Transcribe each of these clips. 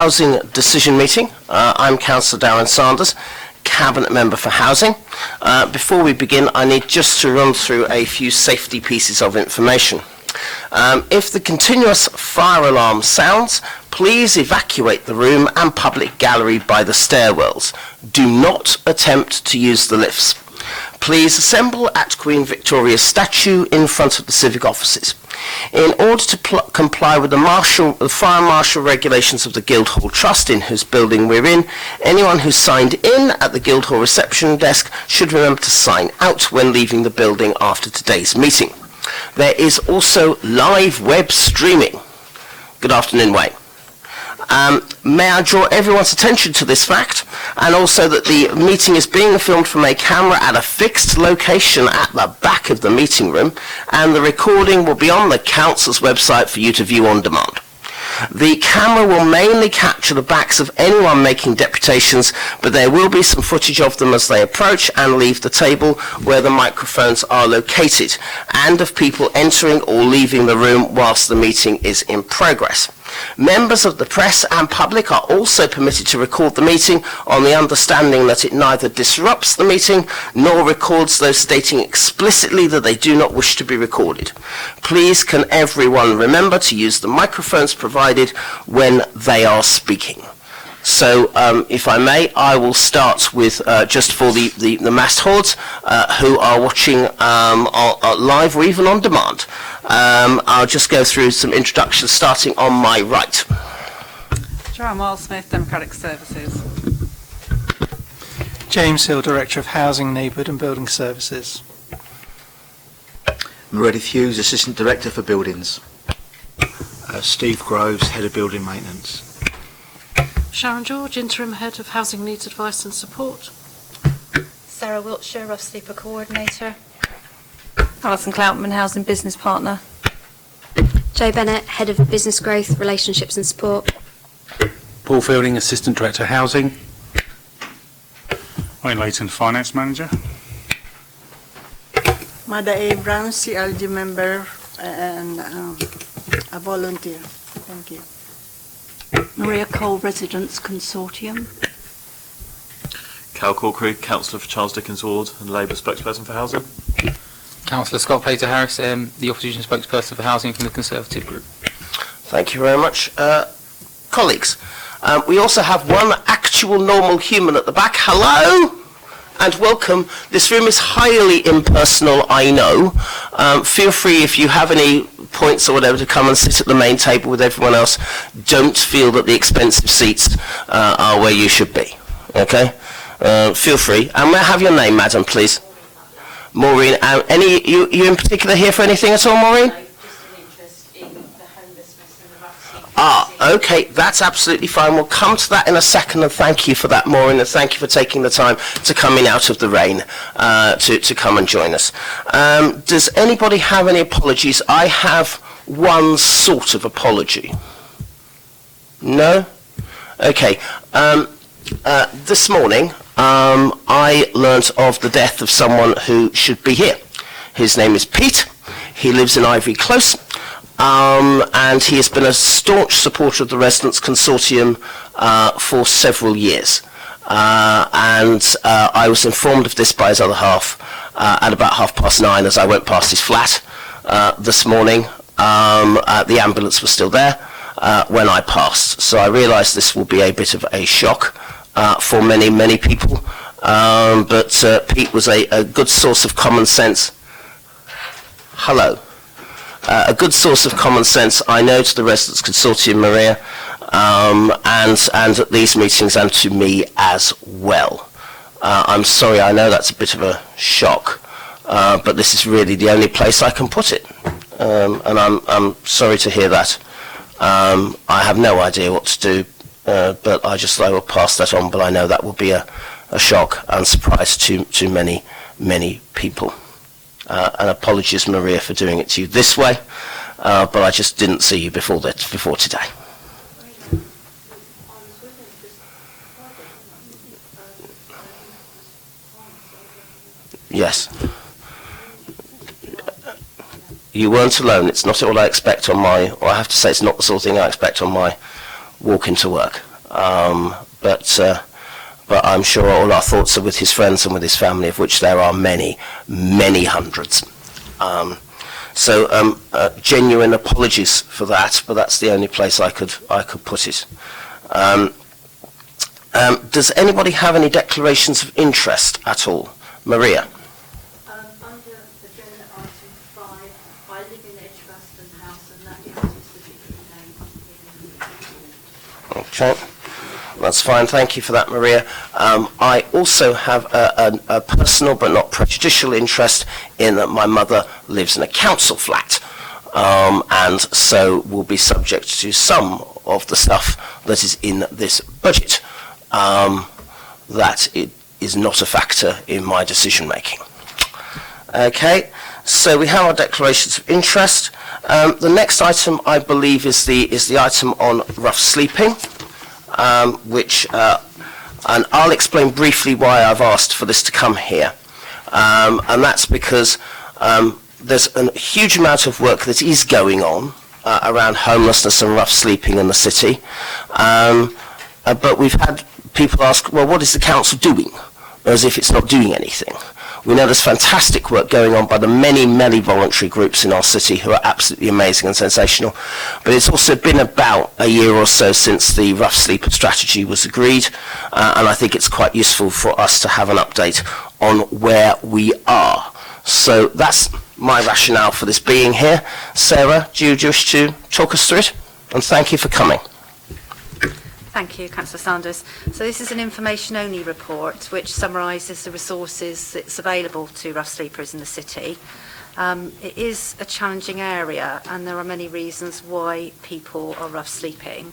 Housing Decision Meeting. I'm Councillor Darren Sanders, Cabinet Member for Housing. Before we begin, I need just to run through a few safety pieces of information. If the continuous fire alarm sounds, please evacuate the room and public gallery by the stairwells. Do not attempt to use the lifts. Please assemble at Queen Victoria's statue in front of the civic offices. In order to comply with the fire marshal regulations of the Guildhall Trust, in whose building we're in, anyone who signed in at the Guildhall reception desk should remember to sign out when leaving the building after today's meeting. There is also live web streaming. Good afternoon, Wayne. May I draw everyone's attention to this fact, and also that the meeting is being filmed from a camera at a fixed location at the back of the meeting room, and the recording will be on the Council's website for you to view on demand. The camera will mainly capture the backs of anyone making deputations, but there will be some footage of them as they approach and leave the table where the microphones are located, and of people entering or leaving the room whilst the meeting is in progress. Members of the press and public are also permitted to record the meeting on the understanding that it neither disrupts the meeting nor records those stating explicitly that they do not wish to be recorded. Please can everyone remember to use the microphones provided when they are speaking. So, if I may, I will start with, just for the massed hordes who are watching live or even on demand. I'll just go through some introductions, starting on my right. Joanne Wildsmith, Democratic Services. James Hill, Director of Housing, Neighbourhood and Building Services. Meredith Hughes, Assistant Director for Buildings. Steve Groves, Head of Building Maintenance. Sharon George, Interim Head of Housing Needs Advice and Support. Sarah Wiltshire, Rough Sleeper Coordinator. Alison Cloutman, Housing Business Partner. Jo Bennett, Head of Business Growth, Relationships and Support. Paul Fielding, Assistant Director Housing. Wayne Leighton, Finance Manager. Mada A. Brown, CLG Member and a volunteer. Thank you. Maria Cole, Residents Consortium. Cal Corkery, Councillor for Charles Dickens Ward and Labour Spokesperson for Housing. Councillor Scott Plater Harris, the Opposition Spokesperson for Housing from the Conservative Group. Thank you very much. Colleagues, we also have one actual normal human at the back. Hello and welcome. This room is highly impersonal, I know. Feel free, if you have any points or whatever, to come and sit at the main table with everyone else. Don't feel that the expensive seats are where you should be. Okay? Feel free. And may I have your name, madam, please? Maureen. You in particular here for anything at all, Maureen? Okay, that's absolutely fine. We'll come to that in a second, and thank you for that, Maureen, and thank you for taking the time to come in out of the rain to come and join us. Does anybody have any apologies? I have one sort of apology. No? Okay. This morning, I learnt of the death of someone who should be here. His name is Pete. He lives in Ivy Close. And he has been a staunch supporter of the Residents Consortium for several years. I was informed of this by his other half at about 9:30 as I went past his flat this morning. The ambulance was still there when I passed, so I realised this will be a bit of a shock for many, many people. But Pete was a good source of common sense. Hello. A good source of common sense, I know, to the Residents Consortium, Maria, and at these meetings, and to me as well. I'm sorry, I know that's a bit of a shock, but this is really the only place I can put it, and I'm sorry to hear that. I have no idea what to do, but I will pass that on, but I know that will be a shock and surprise to many, many people. And apologies, Maria, for doing it to you this way, but I just didn't see you before today. Yes. You weren't alone. It's not what I expect on my, or I have to say it's not the sort of thing I expect on my walk into work. But I'm sure all our thoughts are with his friends and with his family, of which there are many, many hundreds. Genuine apologies for that, but that's the only place I could put it. Does anybody have any declarations of interest at all? Maria? Under agenda item 5, I live in Edgbaston House, and that is specifically named. Okay. That's fine, thank you for that, Maria. I also have a personal but not prejudicial interest in that my mother lives in a council flat, and so will be subject to some of the stuff that is in this budget. That it is not a factor in my decision making. Okay, so we have our declarations of interest. The next item, I believe, is the item on rough sleeping. And I'll explain briefly why I've asked for this to come here. And that's because there's a huge amount of work that is going on around homelessness and rough sleeping in the city. But we've had people ask, well, what is the council doing? As if it's not doing anything. We know there's fantastic work going on by the many, many voluntary groups in our city who are absolutely amazing and sensational. But it's also been about a year or so since the rough sleeper strategy was agreed, and I think it's quite useful for us to have an update on where we are. So that's my rationale for this being here. Sarah, do you wish to talk us through it? And thank you for coming. Thank you, Councillor Sanders. So this is an information-only report which summarises the resources that's available to rough sleepers in the city. It is a challenging area, and there are many reasons why people are rough sleeping.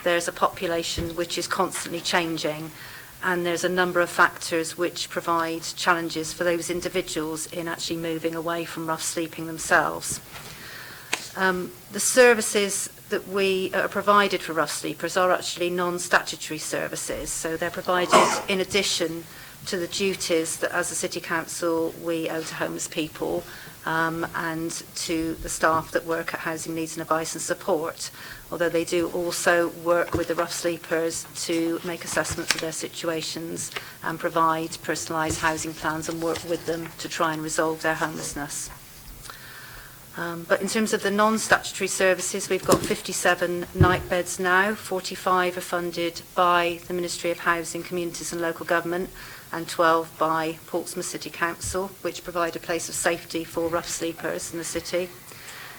There's a population which is constantly changing, and there's a number of factors which provide challenges for those individuals in actually moving away from rough sleeping themselves. The services that we are provided for rough sleepers are actually non-statutory services, so they're provided in addition to the duties that as a City Council we owe to homeless people and to the staff that work at Housing Needs and Advice and Support, although they do also work with the rough sleepers to make assessments of their situations and provide personalised housing plans and work with them to try and resolve their homelessness. But in terms of the non-statutory services, we've got 57 night beds now. 45 are funded by the Ministry of Housing, Communities and Local Government, and 12 by Portsmouth City Council, which provide a place of safety for rough sleepers in the city.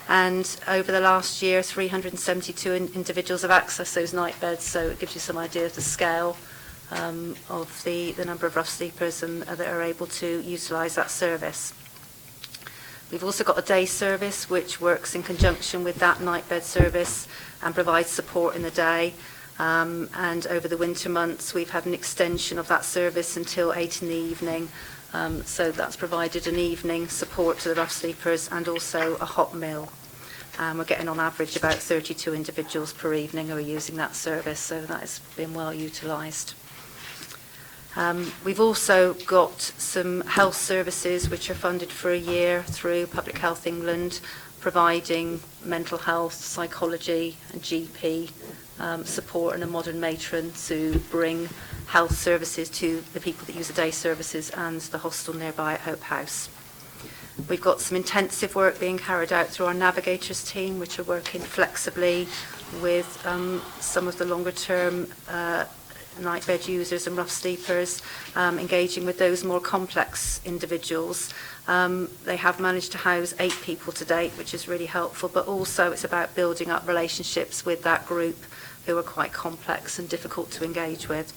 And over the last year, 372 individuals have accessed those night beds, so it gives you some idea of the scale of the number of rough sleepers and that are able to utilise that service. We've also got a day service which works in conjunction with that night bed service and provides support in the day. And over the winter months we've had an extension of that service until 8 in the evening. So that's provided an evening support to the rough sleepers and also a hot meal. We're getting on average about 32 individuals per evening who are using that service, so that has been well utilised. We've also got some health services which are funded for a year through Public Health England, providing mental health, psychology and GP support and a modern matron to bring health services to the people that use the day services and the hostel nearby at Hope House. We've got some intensive work being carried out through our navigators team, which are working flexibly with some of the longer term night bed users and rough sleepers, engaging with those more complex individuals. They have managed to house 8 people to date, which is really helpful, but also it's about building up relationships with that group who are quite complex and difficult to engage with.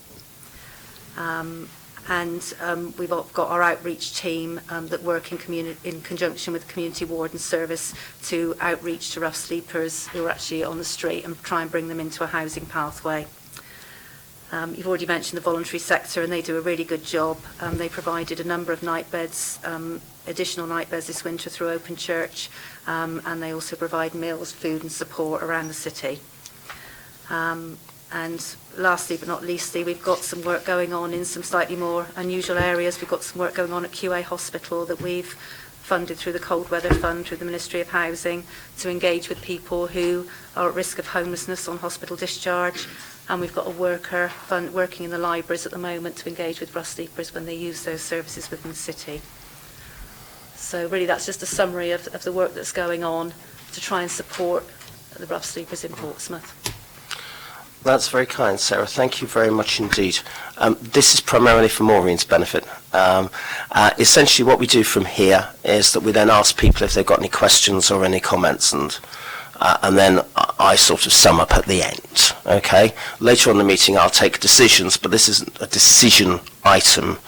We've got our outreach team that work in conjunction with the Community Warden Service to outreach to rough sleepers who are actually on the street and try and bring them into a housing pathway. You've already mentioned the voluntary sector, and they do a really good job. They provided a number of night beds, additional night beds this winter through Open Church, and they also provide meals, food and support around the city. And lastly but not leastly, we've got some work going on in some slightly more unusual areas. We've got some work going on at QA Hospital that we've funded through the Cold Weather Fund, through the Ministry of Housing, to engage with people who are at risk of homelessness on hospital discharge. And we've got a worker working in the libraries at the moment to engage with rough sleepers when they use those services within the city. So really that's just a summary of the work that's going on to try and support the rough sleepers in Portsmouth. That's very kind, Sarah. Thank you very much indeed. This is primarily for Maureen's benefit. Essentially what we do from here is that we then ask people if they've got any questions or any comments, and then I sort of sum up at the end. Okay? Later on in the meeting I'll take decisions, but this isn't a decision item.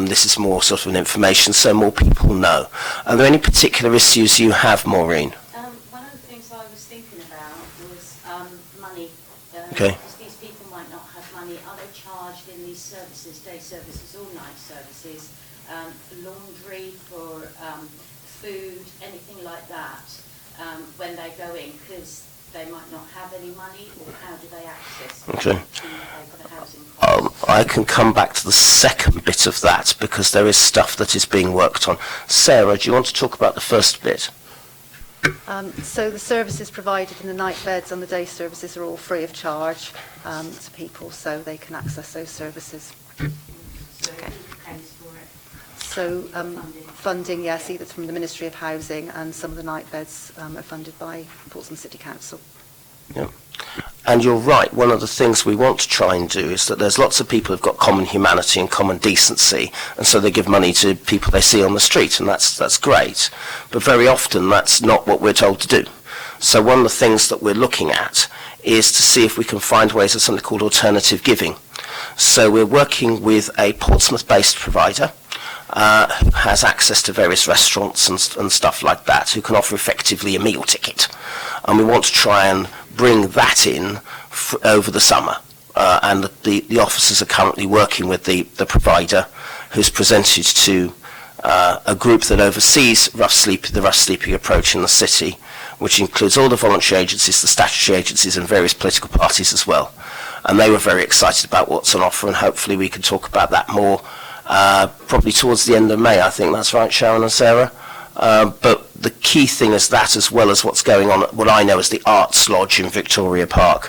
This is more sort of an information so more people know. Are there any particular issues you have, Maureen? One of the things I was thinking about was money. Okay. Because these people might not have money. Are they charged in these services, day services or night services, for laundry, for food, anything like that, when they go in? Because they might not have any money, or how do they access the housing costs? I can come back to the second bit of that because there is stuff that is being worked on. Sarah, do you want to talk about the first bit? So the services provided in the night beds and the day services are all free of charge to people, so they can access those services. Okay. So funding, yes, either from the Ministry of Housing, and some of the night beds are funded by Portsmouth City Council. Yeah. And you're right, one of the things we want to try and do is that there's lots of people who've got common humanity and common decency, and so they give money to people they see on the street, and that's great. But very often that's not what we're told to do. So one of the things that we're looking at is to see if we can find ways of something called alternative giving. So we're working with a Portsmouth-based provider who has access to various restaurants and stuff like that, who can offer effectively a meal ticket. And we want to try and bring that in over the summer. And the officers are currently working with the provider, who's presented to a group that oversees the rough sleeping approach in the city, which includes all the voluntary agencies, the statutory agencies and various political parties as well. And they were very excited about what's on offer, and hopefully we can talk about that more probably towards the end of May. I think that's right, Sharon and Sarah. But the key thing is that, as well as what's going on at what I know as the Arts Lodge in Victoria Park,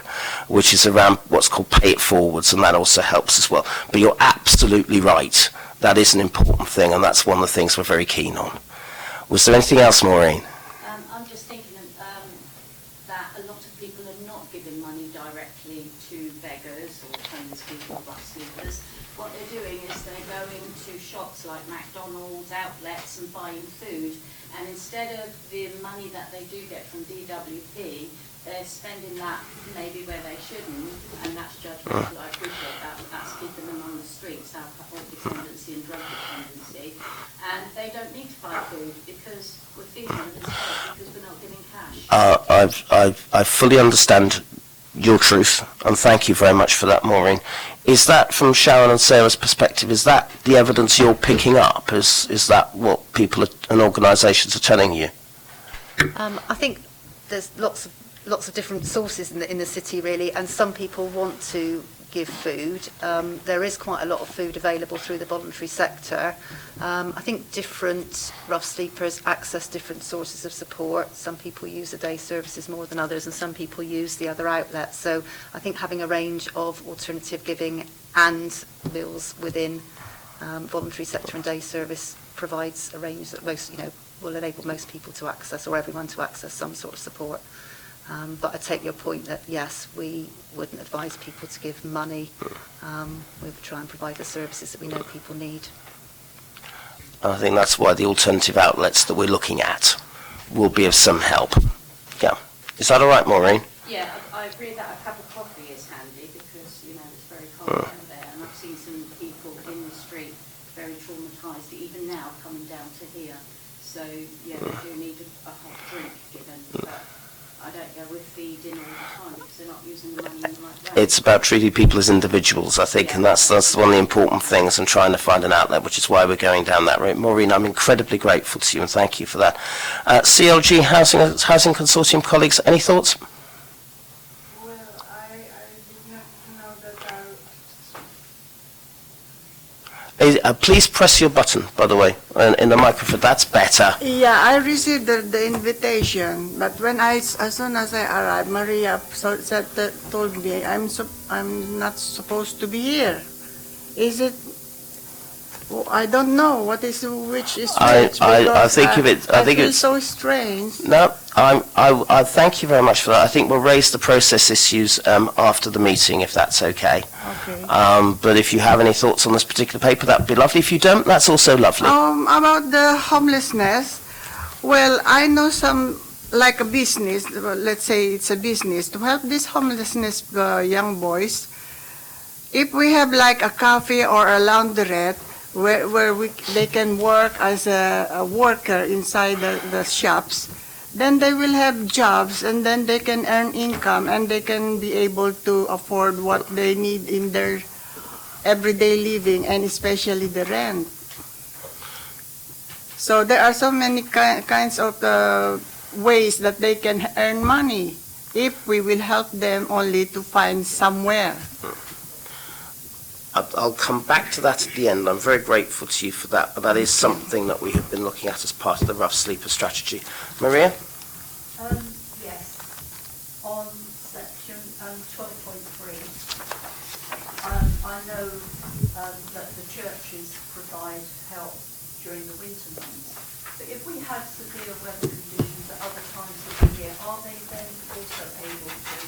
which is around what's called Pay It Forwards, and that also helps as well. But you're absolutely right. That is an important thing, and that's one of the things we're very keen on. Was there anything else, Maureen? I'm just thinking that a lot of people are not giving money directly to beggars or homeless people or rough sleepers. What they're doing is they're going to shops like McDonald's, outlets, and buying food. And instead of the money that they do get from DWP, they're spending that maybe where they shouldn't, and that's judgmental. I appreciate that, but that's keeping them on the streets, alcohol dependency and drug dependency. And they don't need to buy food because we're feeding them instead because we're not giving cash. I fully understand your truth, and thank you very much for that, Maureen. Is that, from Sharon and Sarah's perspective, is that the evidence you're picking up? Is that what people and organisations are telling you? I think there's lots of different sources in the city, really, and some people want to give food. There is quite a lot of food available through the voluntary sector. I think different rough sleepers access different sources of support. Some people use the day services more than others, and some people use the other outlets. So I think having a range of alternative giving and meals within voluntary sector and day service provides a range that will enable most people to access, or everyone to access, some sort of support. But I take your point that, yes, we wouldn't advise people to give money. We would try and provide the services that we know people need. I think that's why the alternative outlets that we're looking at will be of some help. Yeah. Is that all right, Maureen? Yeah, I agree that a cup of coffee is handy because, it's very cold out there. And I've seen some people in the street very traumatised, even now coming down to here. So, yeah, they do need a hot drink given. But I don't go with feeding all the time because they're not using the money like that. It's about treating people as individuals, I think, and that's one of the important things, and trying to find an outlet, which is why we're going down that route. Maureen, I'm incredibly grateful to you, and thank you for that. CLG Housing Consortium colleagues, any thoughts? Well, I did not know that Please press your button, by the way, in the microphone. That's better. Yeah, I received the invitation, but as soon as I arrived, Maria told me I'm not supposed to be here. Is it? I don't know which is which. I think if it, I think feel it's so strange. No, I thank you very much for that. I think we'll raise the process issues after the meeting, if that's okay. Okay. But if you have any thoughts on this particular paper, that would be lovely. If you don't, that's also lovely. About the homelessness, well, I know some, like a business, let's say it's a business, to help these homelessness young boys. If we have like a cafe or a laundrette, where they can work as a worker inside the shops, then they will have jobs and then they can earn income and they can be able to afford what they need in their everyday living and especially the rent. So there are so many kinds of ways that they can earn money if we will help them only to find somewhere. I'll come back to that at the end. I'm very grateful to you for that, but that is something that we have been looking at as part of the rough sleeper strategy. Maria? Yes, on section 12.3, I know that the churches provide help during the winter months, but if we have severe weather conditions at other times of the year, are they then also able to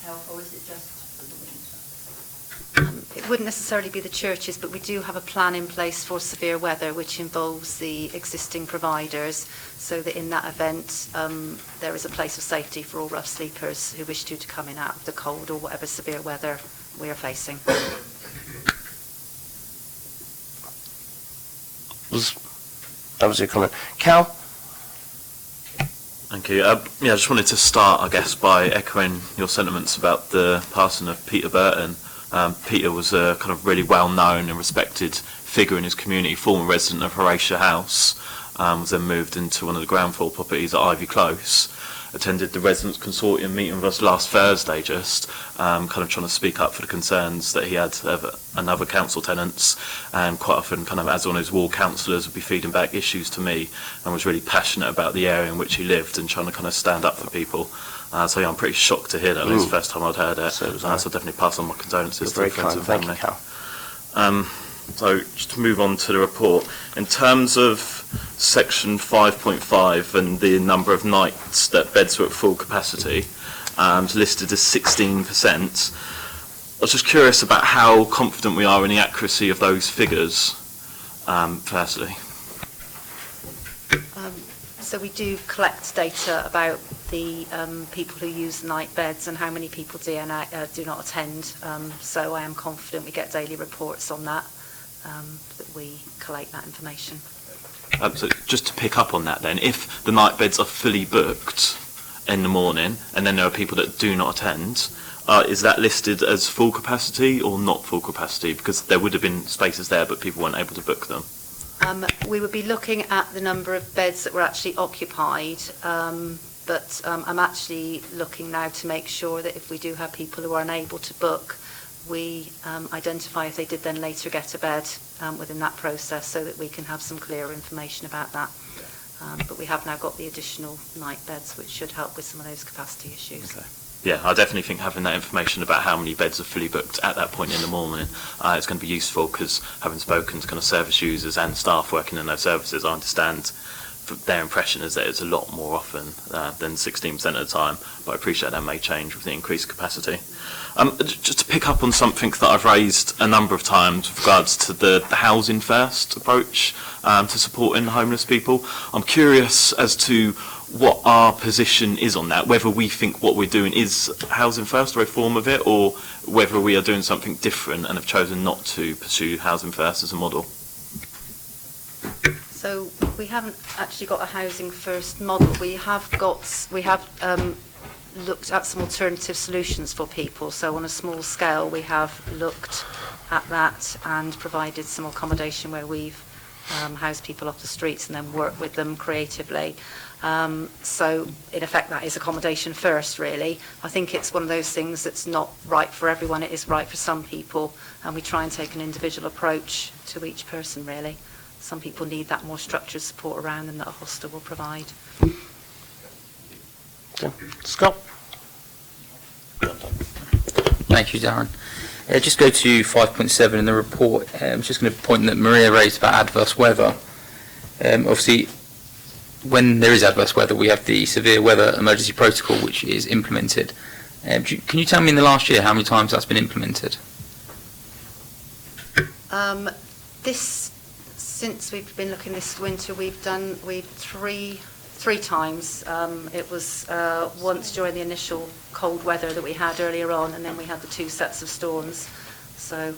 help, or is it just for the winter? It wouldn't necessarily be the churches, but we do have a plan in place for severe weather, which involves the existing providers, so that in that event there is a place of safety for all rough sleepers who wish to come in out of the cold or whatever severe weather we are facing. That was your comment. Cal? Thank you. I just wanted to start, I guess, by echoing your sentiments about the passing of Peter Burton. Peter was a kind of really well-known and respected figure in his community, former resident of Horatia House, was then moved into one of the ground floor properties at Ivy Close, attended the Residents' Consortium meeting with us last Thursday just, kind of trying to speak up for the concerns that he had and other council tenants, and quite often kind of as one of his ward councillors would be feeding back issues to me and was really passionate about the area in which he lived and trying to kind of stand up for people. So yeah, I'm pretty shocked to hear that. It's the first time I'd heard it. So definitely pass on my condolences to the friends and family. So just to move on to the report, in terms of section 5.5 and the number of nights that beds were at full capacity, listed as 16%, I was just curious about how confident we are in the accuracy of those figures, firstly. So we do collect data about the people who use night beds and how many people do not attend. So I am confident we get daily reports on that, that we collate that information. So just to pick up on that then, if the night beds are fully booked in the morning and then there are people that do not attend, is that listed as full capacity or not full capacity? Because there would have been spaces there but people weren't able to book them. We would be looking at the number of beds that were actually occupied, but I'm actually looking now to make sure that if we do have people who are unable to book, we identify if they did then later get a bed within that process so that we can have some clearer information about that. But we have now got the additional night beds, which should help with some of those capacity issues. Okay. Yeah, I definitely think having that information about how many beds are fully booked at that point in the morning is going to be useful, because having spoken to kind of service users and staff working in those services, I understand their impression is that it's a lot more often than 16% of the time, but I appreciate that may change with the increased capacity. Just to pick up on something that I've raised a number of times with regards to the housing first approach to supporting homeless people, I'm curious as to what our position is on that, whether we think what we're doing is housing first or a form of it, or whether we are doing something different and have chosen not to pursue housing first as a model. So we haven't actually got a housing first model. We have looked at some alternative solutions for people. So on a small scale, we have looked at that and provided some accommodation where we've house people off the streets and then work with them creatively. So in effect that is accommodation first really. I think it's one of those things that's not right for everyone, it is right for some people, and we try and take an individual approach to each person really. Some people need that more structured support around them that a hostel will provide. Scott? Thank you, Darren. Just go to 5.7 in the report. I'm just going to point that Maria raised about adverse weather. Obviously, when there is adverse weather, we have the severe weather emergency protocol, which is implemented. Can you tell me in the last year how many times that's been implemented? Since we've been looking this winter, we've three times. It was once during the initial cold weather that we had earlier on, and then we had the 2 sets of storms. So,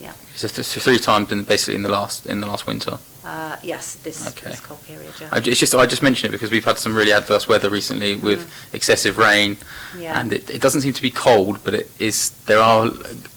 yeah. So 3 times basically in the last winter. Yes, this cold period. Yeah. I just mention it because we've had some really adverse weather recently with excessive rain, and it doesn't seem to be cold, but there are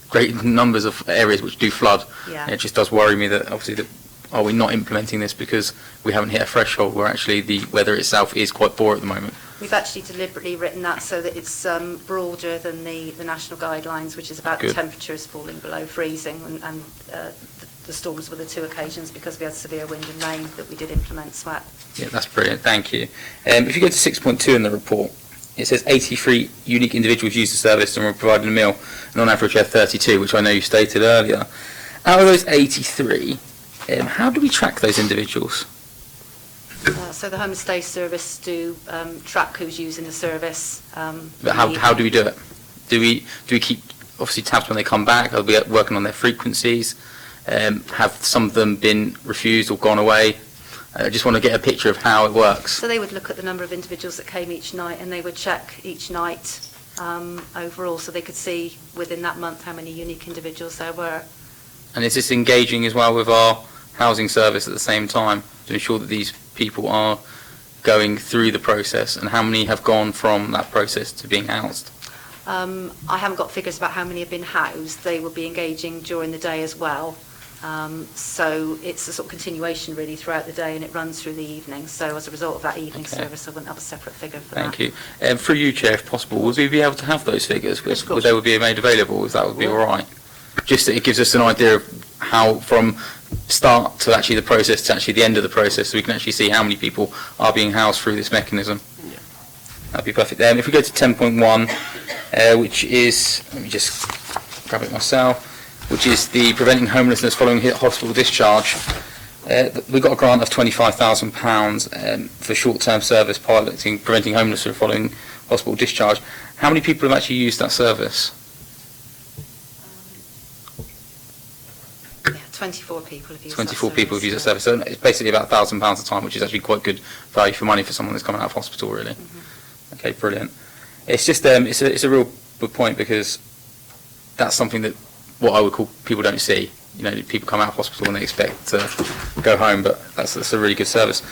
great numbers of areas which do flood. Yeah. It just does worry me that obviously are we not implementing this because we haven't hit a threshold where actually the weather itself is quite poor at the moment? We've actually deliberately written that so that it's broader than the national guidelines, which is about the temperatures falling below freezing, and the storms were the 2 occasions because we had severe wind and rain that we did implement SWAP. Yeah, that's brilliant, thank you. If you go to 6.2 in the report, it says 83 unique individuals used the service and were provided a meal, and on average we had 32, which I know you stated earlier. Out of those 83, how do we track those individuals? So the Home and Stay Service do track who's using the service. But how do we do it? Do we keep obviously tabs when they come back? Are we working on their frequencies? Have some of them been refused or gone away? I just want to get a picture of how it works. So they would look at the number of individuals that came each night, and they would check each night overall, so they could see within that month how many unique individuals there were. And is this engaging as well with our housing service at the same time to ensure that these people are going through the process, and how many have gone from that process to being housed? I haven't got figures about how many have been housed. They will be engaging during the day as well. So it's a sort of continuation really throughout the day, and it runs through the evening. So as a result of that evening service, I wouldn't have a separate figure for that. Thank you. Through you, Chair, if possible, would we be able to have those figures? Would they be made available, if that would be all right? Just that it gives us an idea of how, from start to actually the process to actually the end of the process, so we can actually see how many people are being housed through this mechanism. Yeah. That'd be perfect. If we go to 10.1, which is, let me just grab it myself, which is the preventing homelessness following hospital discharge. We got a grant of £25,000 for short-term service piloting preventing homelessness following hospital discharge. How many people have actually used that service? 24 people have used 24 people have used that service. So it's basically about £1,000 a time, which is actually quite good value for money for someone that's coming out of hospital, really. Okay, brilliant. It's just it's a real good point, because that's something that what I would call people don't see. You know, people come out of hospital and they expect to go home, but that's a really good service.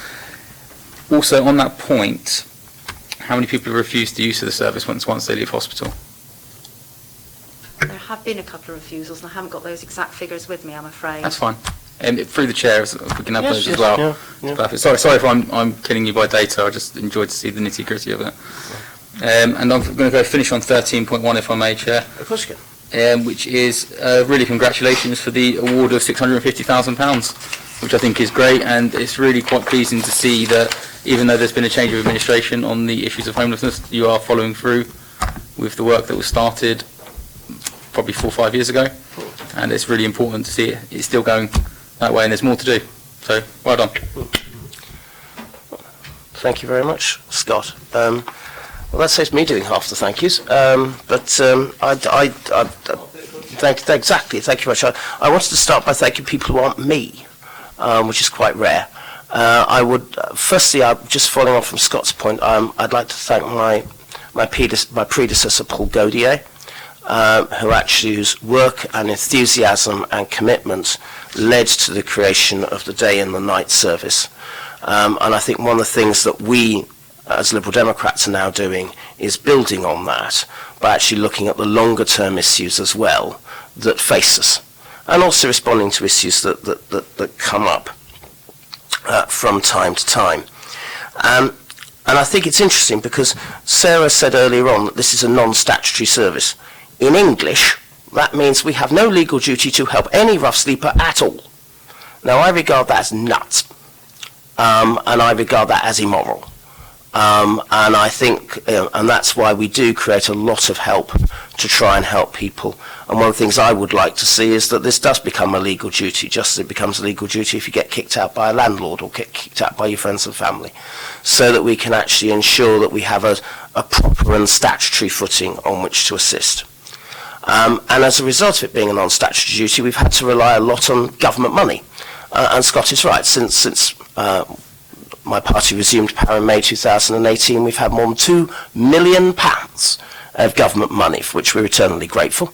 Also, on that point, how many people have refused the use of the service once they leave hospital? There have been a couple of refusals, and I haven't got those exact figures with me, I'm afraid. That's fine. And through the chair, if we can have those as well. Yeah. Perfect. Sorry if I'm killing you by data. I just enjoyed to see the nitty-gritty of it. And I'm going to go finish on 13.1, if I may, Chair. Of course you can. Which is really congratulations for the award of £650,000, which I think is great, and it's really quite pleasing to see that even though there's been a change of administration on the issues of homelessness, you are following through with the work that was started probably 4 or 5 years ago, and it's really important to see it's still going that way, and there's more to do. So, well done. Thank you very much, Scott. Well, that saves me doing half the thank yous, exactly, thank you very much. I wanted to start by thanking people who aren't me, which is quite rare. I would, firstly, just following on from Scott's point, I'd like to thank my predecessor, Paul Gaudier, whose work and enthusiasm and commitment led to the creation of the day and the night service. And I think one of the things that we, as Liberal Democrats, are now doing is building on that by actually looking at the longer term issues as well that face us, and also responding to issues that come up. from time to time. And I think it's interesting because Sarah said earlier on that this is a non-statutory service. In English, that means we have no legal duty to help any rough sleeper at all. Now, I regard that as nuts, and I regard that as immoral. And I think, and that's why we do create a lot of help to try and help people. And one of the things I would like to see is that this does become a legal duty, just as it becomes a legal duty if you get kicked out by a landlord or get kicked out by your friends and family, so that we can actually ensure that we have a proper and statutory footing on which to assist. And as a result of it being a non-statutory duty, we've had to rely a lot on government money. And Scott is right, since my party resumed power in May 2018, we've had more than £2 million of government money, for which we're eternally grateful,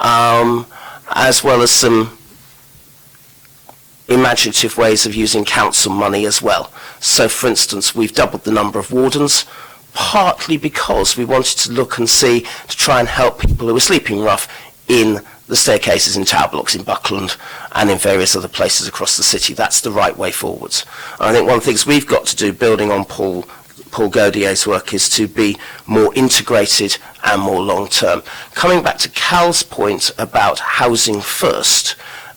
as well as some imaginative ways of using council money as well. So, for instance, we've doubled the number of wardens, partly because we wanted to look and see, to try and help people who were sleeping rough in the staircases in tower blocks in Buckland and in various other places across the city. That's the right way forwards. And I think one of the things we've got to do, building on Paul Gaudier's work, is to be more integrated and more long-term. Coming back to Cal's point about housing first,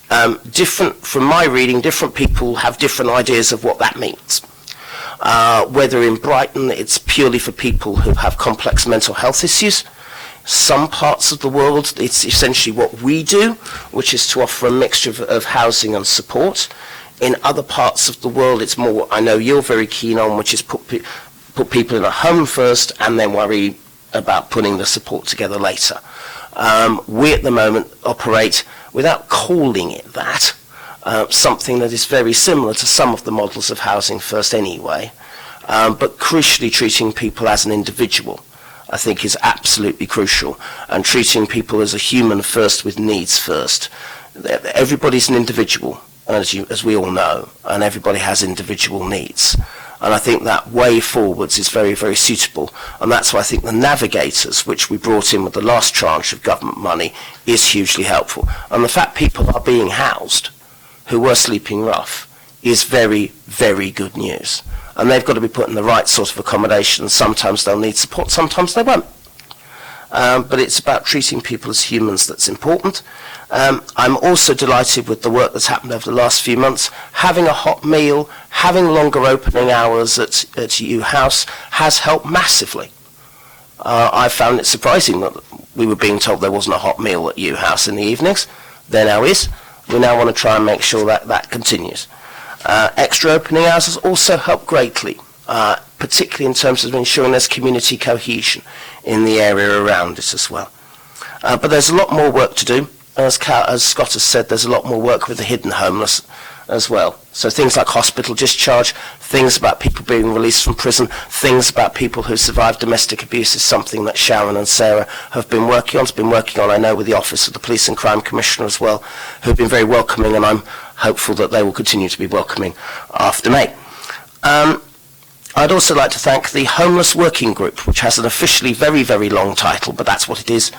from my reading, different people have different ideas of what that means. Whether in Brighton it's purely for people who have complex mental health issues. Some parts of the world, it's essentially what we do, which is to offer a mixture of housing and support. In other parts of the world, it's more what I know you're very keen on, which is put people in a home first and then worry about putting the support together later. We at the moment operate, without calling it that, something that is very similar to some of the models of housing first anyway, but crucially treating people as an individual, I think, is absolutely crucial, and treating people as a human first with needs first. Everybody's an individual, as we all know, and everybody has individual needs. And I think that way forwards is very, very suitable. And that's why I think the navigators, which we brought in with the last tranche of government money, is hugely helpful. And the fact people are being housed who were sleeping rough is very, very good news. And they've got to be put in the right sort of accommodation. Sometimes they'll need support, sometimes they won't. But it's about treating people as humans that's important. I'm also delighted with the work that's happened over the last few months. Having a hot meal, having longer opening hours at U House has helped massively. I found it surprising that we were being told there wasn't a hot meal at U House in the evenings. There now is. We now want to try and make sure that that continues. Extra opening hours has also helped greatly, particularly in terms of ensuring there's community cohesion in the area around it as well. But there's a lot more work to do. As Scott has said, there's a lot more work with the hidden homeless as well. So things like hospital discharge, things about people being released from prison, things about people who survived domestic abuse is something that Sharon and Sarah have been working on. It's been working on, I know, with the Office of the Police and Crime Commissioner as well, who have been very welcoming, and I'm hopeful that they will continue to be welcoming after May. I'd also like to thank the Homeless Working Group, which has an officially very, very long title, but that's what it is,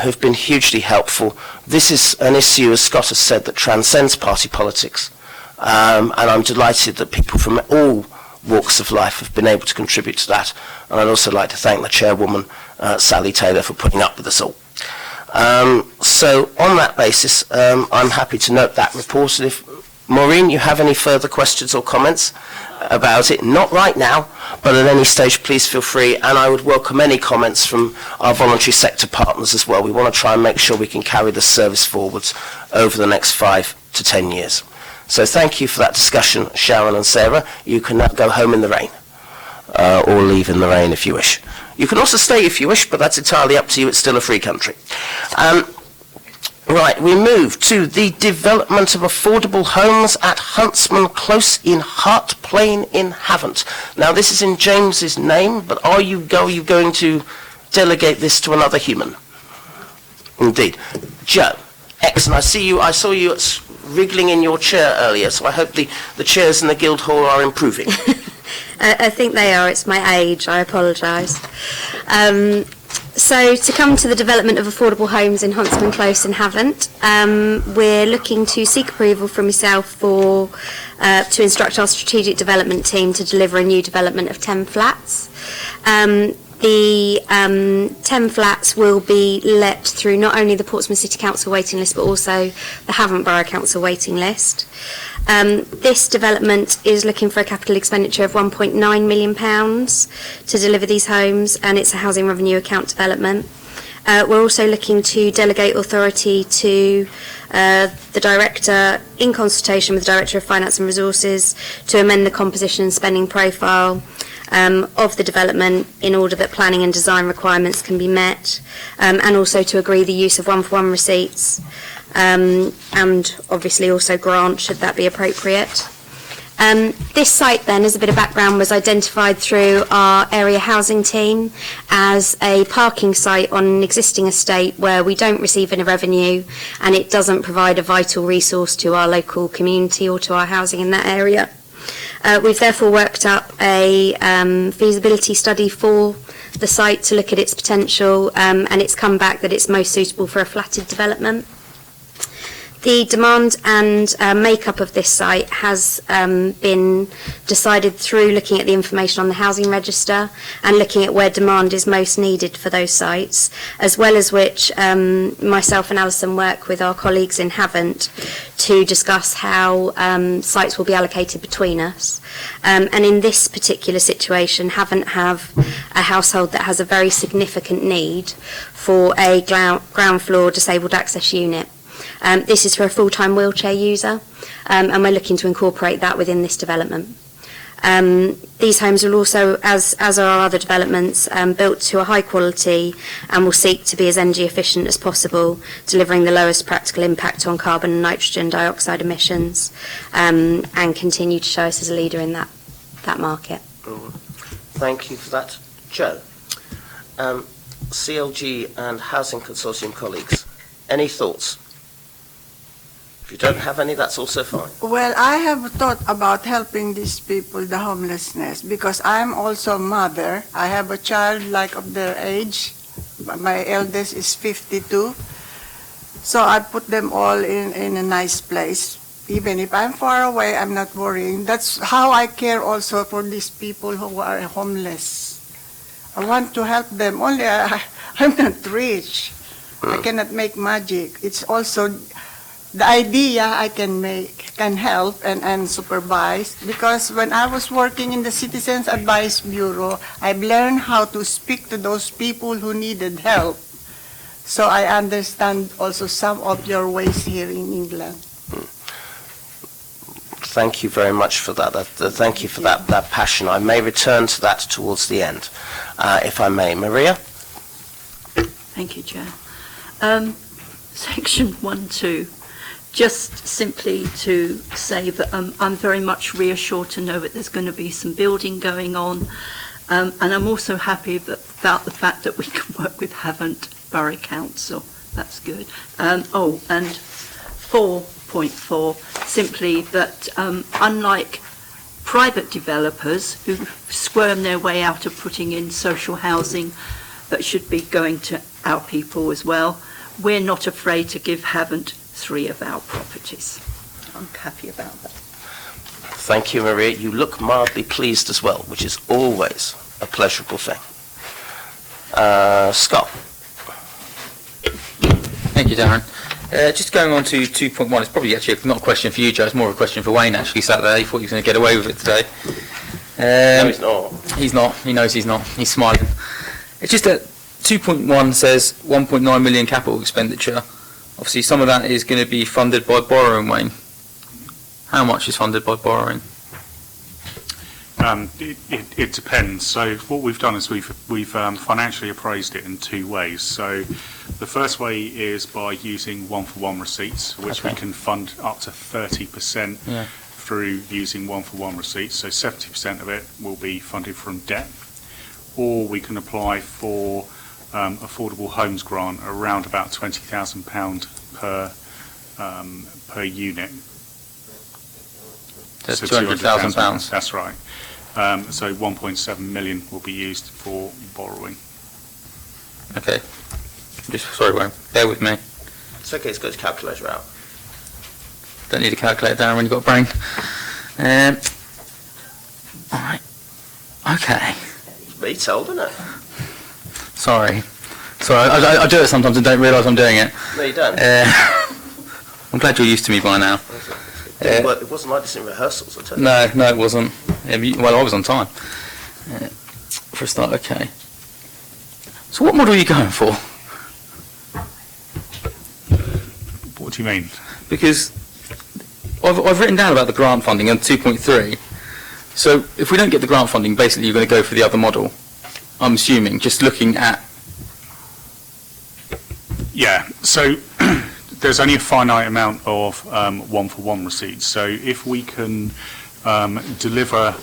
who've been hugely helpful. This is an issue, as Scott has said, that transcends party politics, and I'm delighted that people from all walks of life have been able to contribute to that. And I'd also like to thank the chairwoman, Sally Taylor, for putting up with us all. So on that basis, I'm happy to note that report. And if, Maureen, you have any further questions or comments about it, not right now, but at any stage, please feel free. And I would welcome any comments from our voluntary sector partners as well. We want to try and make sure we can carry the service forwards over the next 5 to 10 years. So thank you for that discussion, Sharon and Sarah. You can now go home in the rain, or leave in the rain if you wish. You can also stay if you wish, but that's entirely up to you. It's still a free country. Right, we move to the development of affordable homes at Huntsman Close in Hart Plain in Havant. Now, this is in James's name, but are you going to delegate this to another human? Indeed. Joe, excellent. I saw you wriggling in your chair earlier, so I hope the chairs in the Guildhall are improving. I think they are. It's my age. I apologise. So to come to the development of affordable homes in Huntsman Close and Havant, we're looking to seek approval from yourself to instruct our strategic development team to deliver a new development of 10 flats. The 10 flats will be let through not only the Portsmouth City Council waiting list but also the Havant Borough Council waiting list. This development is looking for a capital expenditure of £1.9 million to deliver these homes, and it's a housing revenue account development. We're also looking to delegate authority to the Director, in consultation with the Director of Finance and Resources, to amend the composition and spending profile of the development in order that planning and design requirements can be met, and also to agree the use of one-for-one receipts, and obviously also grant should that be appropriate. This site then, as a bit of background, was identified through our area housing team as a parking site on an existing estate where we don't receive any revenue, and it doesn't provide a vital resource to our local community or to our housing in that area. We've therefore worked up a feasibility study for the site to look at its potential, and it's come back that it's most suitable for a flatted development. The demand and makeup of this site has been decided through looking at the information on the housing register and looking at where demand is most needed for those sites, as well as which myself and Alison work with our colleagues in Havant to discuss how sites will be allocated between us. And in this particular situation, Havant have a household that has a very significant need for a ground floor disabled access unit. This is for a full-time wheelchair user, and we're looking to incorporate that within this development. These homes will also, as are our other developments, built to a high quality and will seek to be as energy efficient as possible, delivering the lowest practical impact on carbon and nitrogen dioxide emissions, and continue to show us as a leader in that market. Thank you for that. Joe, CLG and Housing Consortium colleagues, any thoughts? If you don't have any, that's also fine. Well, I have thought about helping these people, the homelessness, because I'm also a mother. I have a child like of their age. My eldest is 52. So I put them all in a nice place. Even if I'm far away, I'm not worrying. That's how I care also for these people who are homeless. I want to help them. Only I'm not rich. I cannot make magic. It's also the idea I can help and supervise, because when I was working in the Citizens Advice Bureau, I've learned how to speak to those people who needed help. So I understand also some of your ways here in England. Thank you very much for that. Thank you for that passion. I may return to that towards the end, if I may. Maria? Thank you, Chair. Section 1.2. Just simply to say that I'm very much reassured to know that there's going to be some building going on, and I'm also happy about the fact that we can work with Havant Borough Council. That's good. And 4.4, simply that unlike private developers who squirm their way out of putting in social housing that should be going to our people as well, we're not afraid to give Havant 3 of our properties. I'm happy about that. Thank you, Maria. You look mildly pleased as well, which is always a pleasurable thing. Scott. Thank you, Darren. Just going on to 2.1, it's probably actually not a question for you, Joe, it's more of a question for Wayne, actually, sat there. He thought he was going to get away with it today. No, he's not. He's not. He knows he's not. He's smiling. It's just that 2.1 says 1.9 million capital expenditure. Obviously, some of that is going to be funded by borrowing, Wayne. How much is funded by borrowing? It depends. So what we've done is we've financially appraised it in 2 ways. So the first way is by using one-for-one receipts, which we can fund up to 30% through using one-for-one receipts. So 70% of it will be funded from debt, or we can apply for affordable homes grant around about £20,000 per unit. That's so £200,000. That's right. So 1.7 million will be used for borrowing. Okay. Sorry, Wayne. Bear with me. It's okay, it's got his calculator out. Don't need a calculator down when you've got a brain. Alright. Okay. Be told, isn't it? Sorry. I do it sometimes and don't realise I'm doing it. No, you don't. I'm glad you're used to me by now. It wasn't like this in rehearsals, I tell you. No, it wasn't. Well, I was on time. For a start, okay. So what model are you going for? What do you mean? Because I've written down about the grant funding and 2.3. So if we don't get the grant funding, basically you're going to go for the other model. I'm assuming, just looking at... Yeah, so there's only a finite amount of one-for-one receipts. So if we can deliver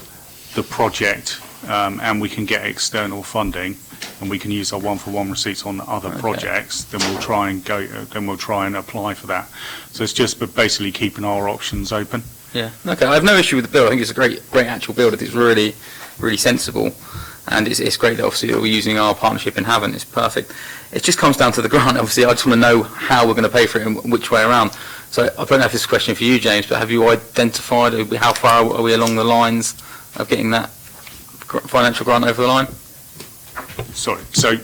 the project and we can get external funding and we can use our one-for-one receipts on other projects, then we'll try and apply for that. So it's just basically keeping our options open. Yeah, okay. I have no issue with the build. I think it's a great actual build. It's really, really sensible. And it's great that obviously that we're using our partnership in Havant. It's perfect. It just comes down to the grant. Obviously, I just want to know how we're going to pay for it and which way around. So I don't know if this is a question for you, James, but have you identified how far are we along the lines of getting that financial grant over the line? Sorry. So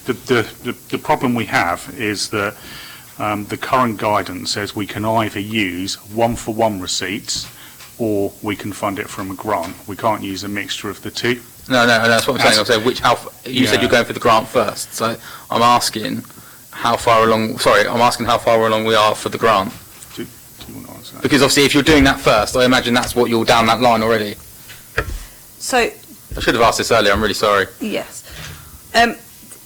the problem we have is that the current guidance says we can either use one-for-one receipts or we can fund it from a grant. We can't use a mixture of the two. No, that's what I'm saying. You said you're going for the grant first, so I'm asking how far along. Sorry, I'm asking how far along we are for the grant. Do you want to answer that? Because obviously, if you're doing that first, I imagine that's what you're down that line already. So, I should have asked this earlier. I'm really sorry. yes.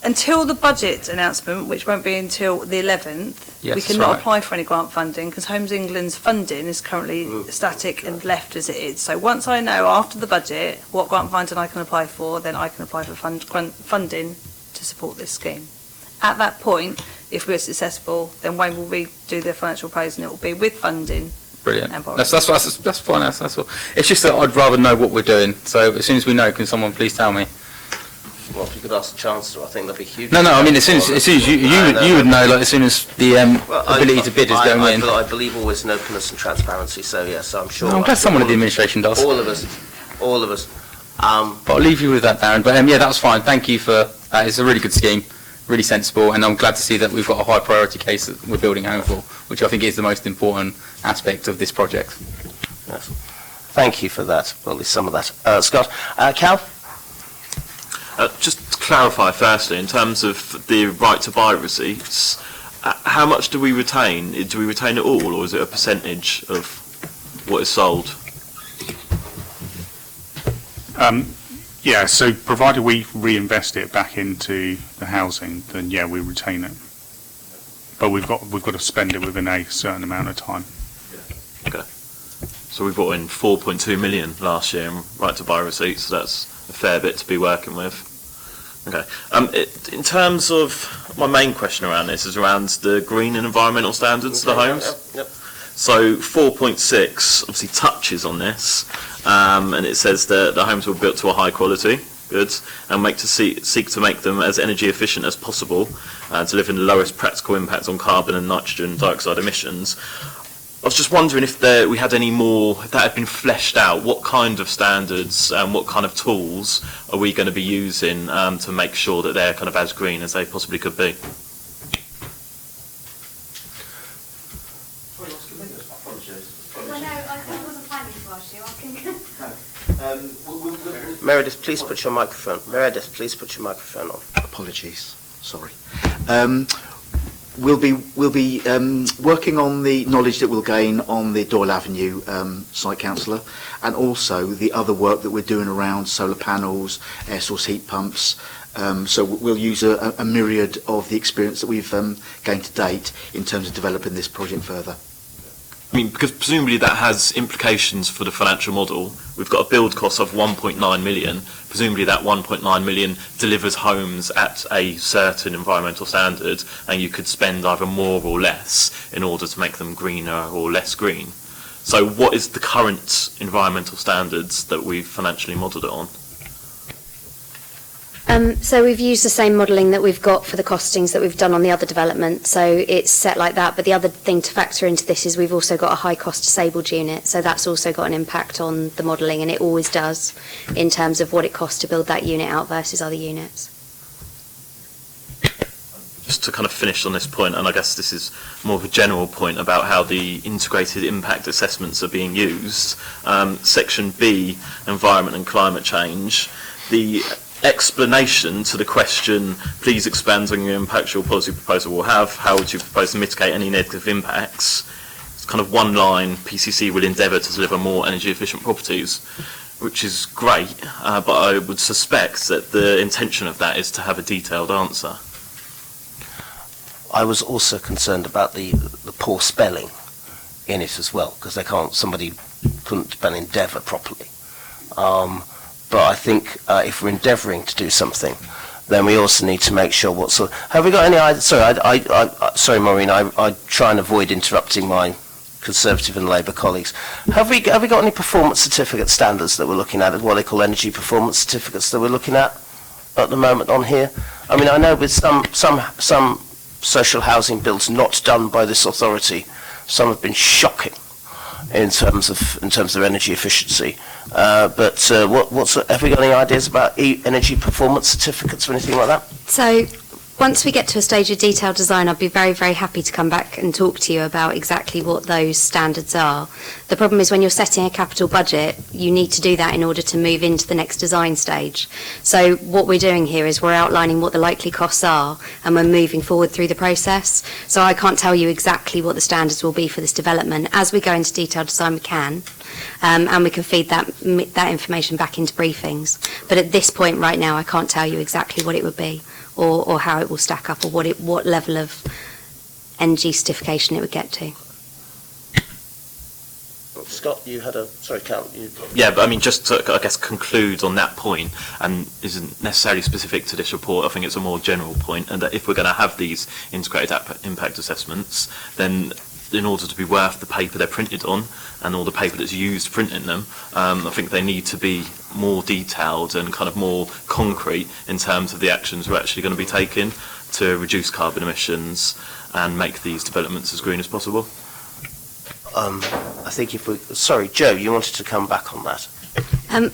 Until the budget announcement, which won't be until the 11th, Yes, we that's cannot right. apply for any grant funding because Homes England's funding is currently static and left as it is. So once I know after the budget what grant funding I can apply for, then I can apply for grant funding to support this scheme. At that point, if we're successful, then Wayne will redo the financial appraisal and it will be with funding. Brilliant. And That's fine. That's all. It's just that I'd rather know what we're doing. So as soon as we know, can someone please tell me? Well, if you could ask the Chancellor, I think that'd be huge. No. I mean, as soon as you would know, like as soon as the ability to bid is going in. I believe always in openness and transparency. So yes, I'm sure. I'm glad someone at the administration does. All of us. But I'll leave you with that, Darren. But yeah, that's fine. Thank you for that. It's a really good scheme, really sensible, and I'm glad to see that we've got a high priority case that we're building home for, which I think is the most important aspect of this project. Yes. Thank you for that. Well, at least some of that. Scott, Cal. Just to clarify firstly, in terms of the right to buy receipts, how much do we retain? Do we retain it all, or is it a percentage of what is sold? Yeah, so provided we reinvest it back into the housing, then yeah, we retain it. But we've got to spend it within a certain amount of time. Okay. So we brought in 4.2 million last year in right to buy receipts, so that's a fair bit to be working with. Okay. In terms of my main question around this is around the green and environmental standards of the homes. Yep. So 4.6 obviously touches on this, and it says that the homes were built to a high quality goods and seek to make them as energy efficient as possible, delivering the lowest practical impact on carbon and nitrogen dioxide emissions. I was just wondering if we had any more, if that had been fleshed out, what kind of standards and what kind of tools are we going to be using to make sure that they're kind of as green as they possibly could be? Meredith, please put your microphone. Meredith, please put your microphone on. Apologies. Sorry. We'll be working on the knowledge that we'll gain on the Doyle Avenue site councillor, and also the other work that we're doing around solar panels, air source heat pumps. So we'll use a myriad of the experience that we've gained to date in terms of developing this project further. I mean, because presumably that has implications for the financial model. We've got a build cost of 1.9 million. Presumably that 1.9 million delivers homes at a certain environmental standard, and you could spend either more or less in order to make them greener or less green. So what is the current environmental standards that we've financially modelled it on? So we've used the same modelling that we've got for the costings that we've done on the other development, so it's set like that. But the other thing to factor into this is we've also got a high cost disabled unit, so that's also got an impact on the modelling, and it always does in terms of what it costs to build that unit out versus other units. Just to kind of finish on this point, and I guess this is more of a general point about how the integrated impact assessments are being used. Section B, environment and climate change, the explanation to the question, please expand on your impacts your policy proposal will have, how would you propose to mitigate any negative impacts? It's kind of one line, PCC will endeavour to deliver more energy efficient properties, which is great, but I would suspect that the intention of that is to have a detailed answer. I was also concerned about the poor spelling in it as well, because somebody couldn't spell endeavour properly. But I think if we're endeavouring to do something, then we also need to make sure have we got any ideas? Sorry, Maureen, I try and avoid interrupting my Conservative and Labour colleagues. Have we got any performance certificate standards that we're looking at, what they call energy performance certificates that we're looking at the moment on here? I mean, I know with some social housing builds not done by this authority, some have been shocking in terms of their energy efficiency. But have we got any ideas about energy performance certificates or anything like that? So once we get to a stage of detailed design, I'd be very, very happy to come back and talk to you about exactly what those standards are. The problem is when you're setting a capital budget, you need to do that in order to move into the next design stage. So what we're doing here is we're outlining what the likely costs are, and we're moving forward through the process. So I can't tell you exactly what the standards will be for this development. As we go into detailed design, we can. And we can feed that information back into briefings. But at this point right now, I can't tell you exactly what it would be, or how it will stack up, or what level of energy certification it would get to. Scott, you had Cal. Yeah, but I mean, just to, I guess, conclude on that point, and isn't necessarily specific to this report, I think it's a more general point, and that if we're going to have these integrated impact assessments, then in order to be worth the paper they're printed on and all the paper that's used printing them, I think they need to be more detailed and kind of more concrete in terms of the actions we're actually going to be taking to reduce carbon emissions and make these developments as green as possible. I think sorry, Joe, you wanted to come back on that.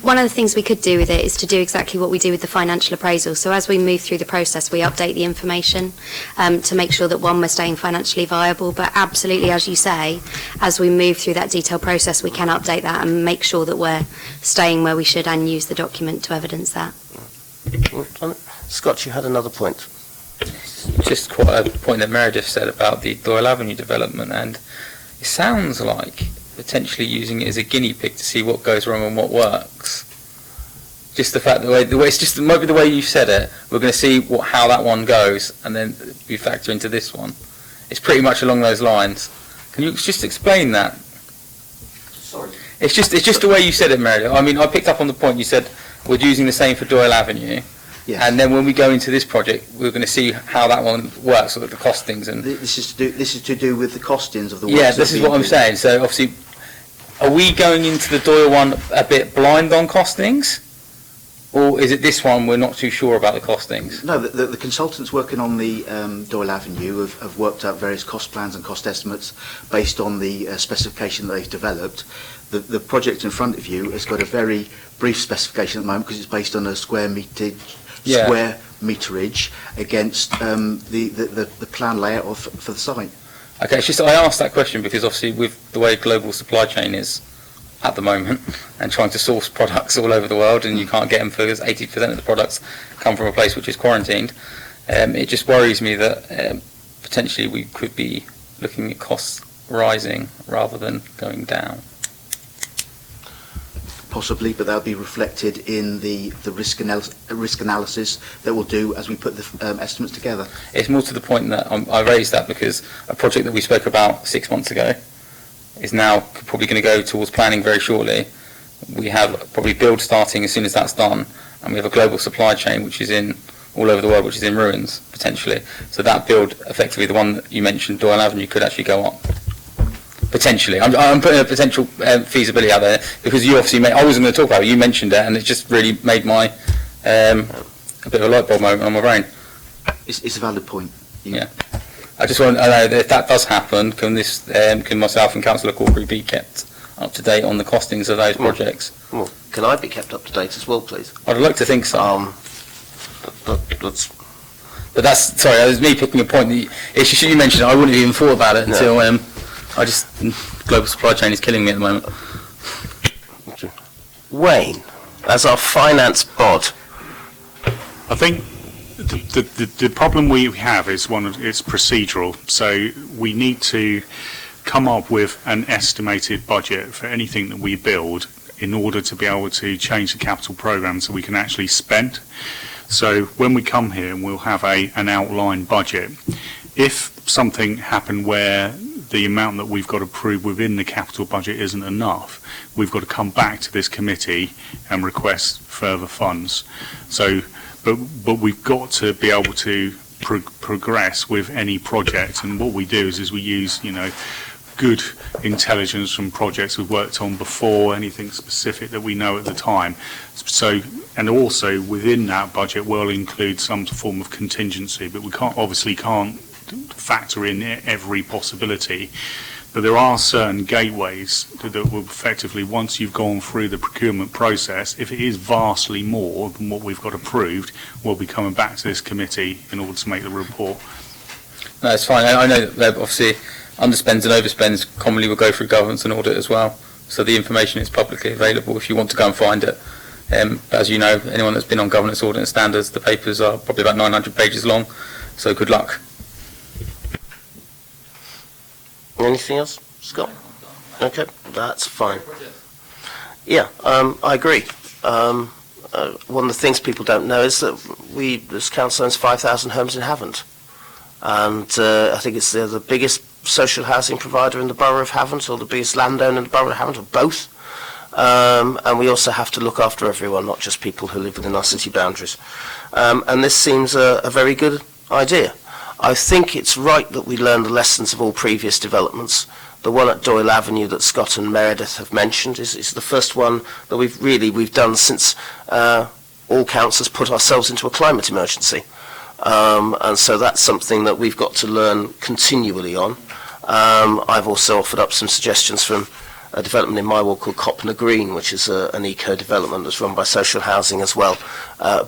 One of the things we could do with it is to do exactly what we do with the financial appraisal. So as we move through the process, we update the information to make sure that, one, we're staying financially viable. But absolutely, as you say, as we move through that detailed process, we can update that and make sure that we're staying where we should and use the document to evidence that. Scott, you had another point. Just quite a point that Meredith said about the Doyle Avenue development, and it sounds like potentially using it as a guinea pig to see what goes wrong and what works. Just the fact the way it's just maybe the way you said it, we're going to see how that one goes, and then we factor into this one. It's pretty much along those lines. Can you just explain that? Sorry. It's just the way you said it, Meredith. I mean, I picked up on the point you said we're using the same for Doyle Avenue. Yes. And then when we go into this project, we're going to see how that one works, or the costings and. This is to do with the costings of the work. Yeah, this is what I'm saying. So obviously, are we going into the Doyle one a bit blind on costings, or is it this one we're not too sure about the costings? No, the consultants working on the Doyle Avenue have worked out various cost plans and cost estimates based on the specification that they've developed. The project in front of you has got a very brief specification at the moment because it's based on a square meterage against the plan layout for the site. Okay, it's just I asked that question because obviously with the way global supply chain is at the moment and trying to source products all over the world, and you can't get them because 80% of the products come from a place which is quarantined, it just worries me that potentially we could be looking at costs rising rather than going down. Possibly, but that'll be reflected in the risk analysis that we'll do as we put the estimates together. It's more to the point that I raised that because a project that we spoke about 6 months ago is now probably going to go towards planning very shortly. We have probably build starting as soon as that's done, and we have a global supply chain which is in all over the world, which is in ruins potentially. So that build, effectively the one that you mentioned, Doyle Avenue, could actually go up. Potentially. I'm putting a potential feasibility out there because you obviously I wasn't going to talk about it, you mentioned it, and it just really made my a bit of a light bulb moment on my brain. It's a valid point. Yeah. I just want to know that if that does happen, can myself and Councillor Corkery be kept up to date on the costings of those projects? Well, can I be kept up to date as well, please? I'd like to think so. But that's, sorry, that was me picking a point that you mentioned. I wouldn't have even thought about it until global supply chain is killing me at the moment. Wayne, as our finance bod. I think the problem we have is it's procedural. So we need to come up with an estimated budget for anything that we build in order to be able to change the capital programme so we can actually spend. So when we come here, we'll have an outline budget. If something happened where the amount that we've got approved within the capital budget isn't enough, we've got to come back to this committee and request further funds. So, but we've got to be able to progress with any project. And what we do is we use, good intelligence from projects we've worked on before, anything specific that we know at the time. So, and also within that budget we'll include some form of contingency, but we obviously can't factor in every possibility. But there are certain gateways that will effectively, once you've gone through the procurement process, if it is vastly more than what we've got approved, we'll be coming back to this committee in order to make the report. No, it's fine. I know that obviously underspends and overspends commonly will go through governance and audit as well. So the information is publicly available if you want to go and find it. As you know, anyone that's been on governance, audit and standards, the papers are probably about 900 pages long. So good luck. Anything else, Scott? Okay, that's fine. Yeah, I agree. One of the things people don't know is that we, as council, owns 5,000 homes in Havant. And I think it's the biggest social housing provider in the borough of Havant, or the biggest landowner in the borough of Havant, or both. And we also have to look after everyone, not just people who live within our city boundaries. And this seems a very good idea. I think it's right that we learn the lessons of all previous developments. The one at Doyle Avenue that Scott and Meredith have mentioned is the first one that we've done since all councils put ourselves into a climate emergency. And so that's something that we've got to learn continually on. I've also offered up some suggestions from a development in my ward called Copner Green, which is an eco-development that's run by social housing as well,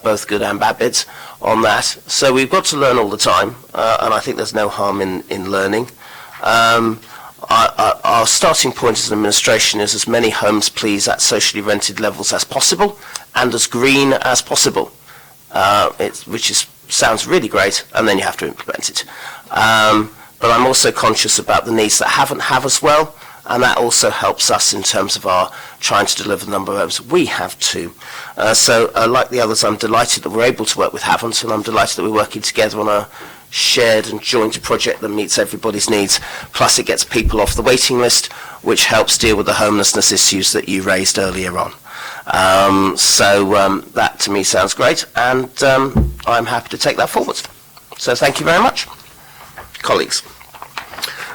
both good and bad bits on that. So we've got to learn all the time, and I think there's no harm in learning. Our starting point as an administration is as many homes, please, at socially rented levels as possible, and as green as possible, sounds really great, and then you have to implement it. But I'm also conscious about the needs that have as well, and that also helps us in terms of our trying to deliver the number of homes we have too. So like the others, I'm delighted that we're able to work with Havant, and I'm delighted that we're working together on a shared and joint project that meets everybody's needs. Plus it gets people off the waiting list, which helps deal with the homelessness issues that you raised earlier on. That to me sounds great, and I'm happy to take that forward. So thank you very much, colleagues.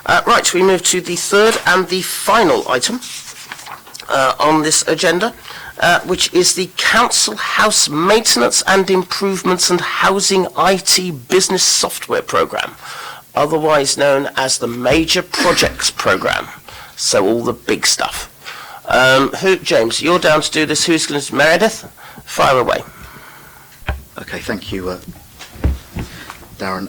Right, we move to the third and the final item on this agenda, which is the Council House Maintenance and Improvements and Housing IT Business Software Programme, otherwise known as the Major Projects Programme. So all the big stuff. James, you're down to do this. Who's going to do Meredith? Fire away. Okay, thank you, Darren.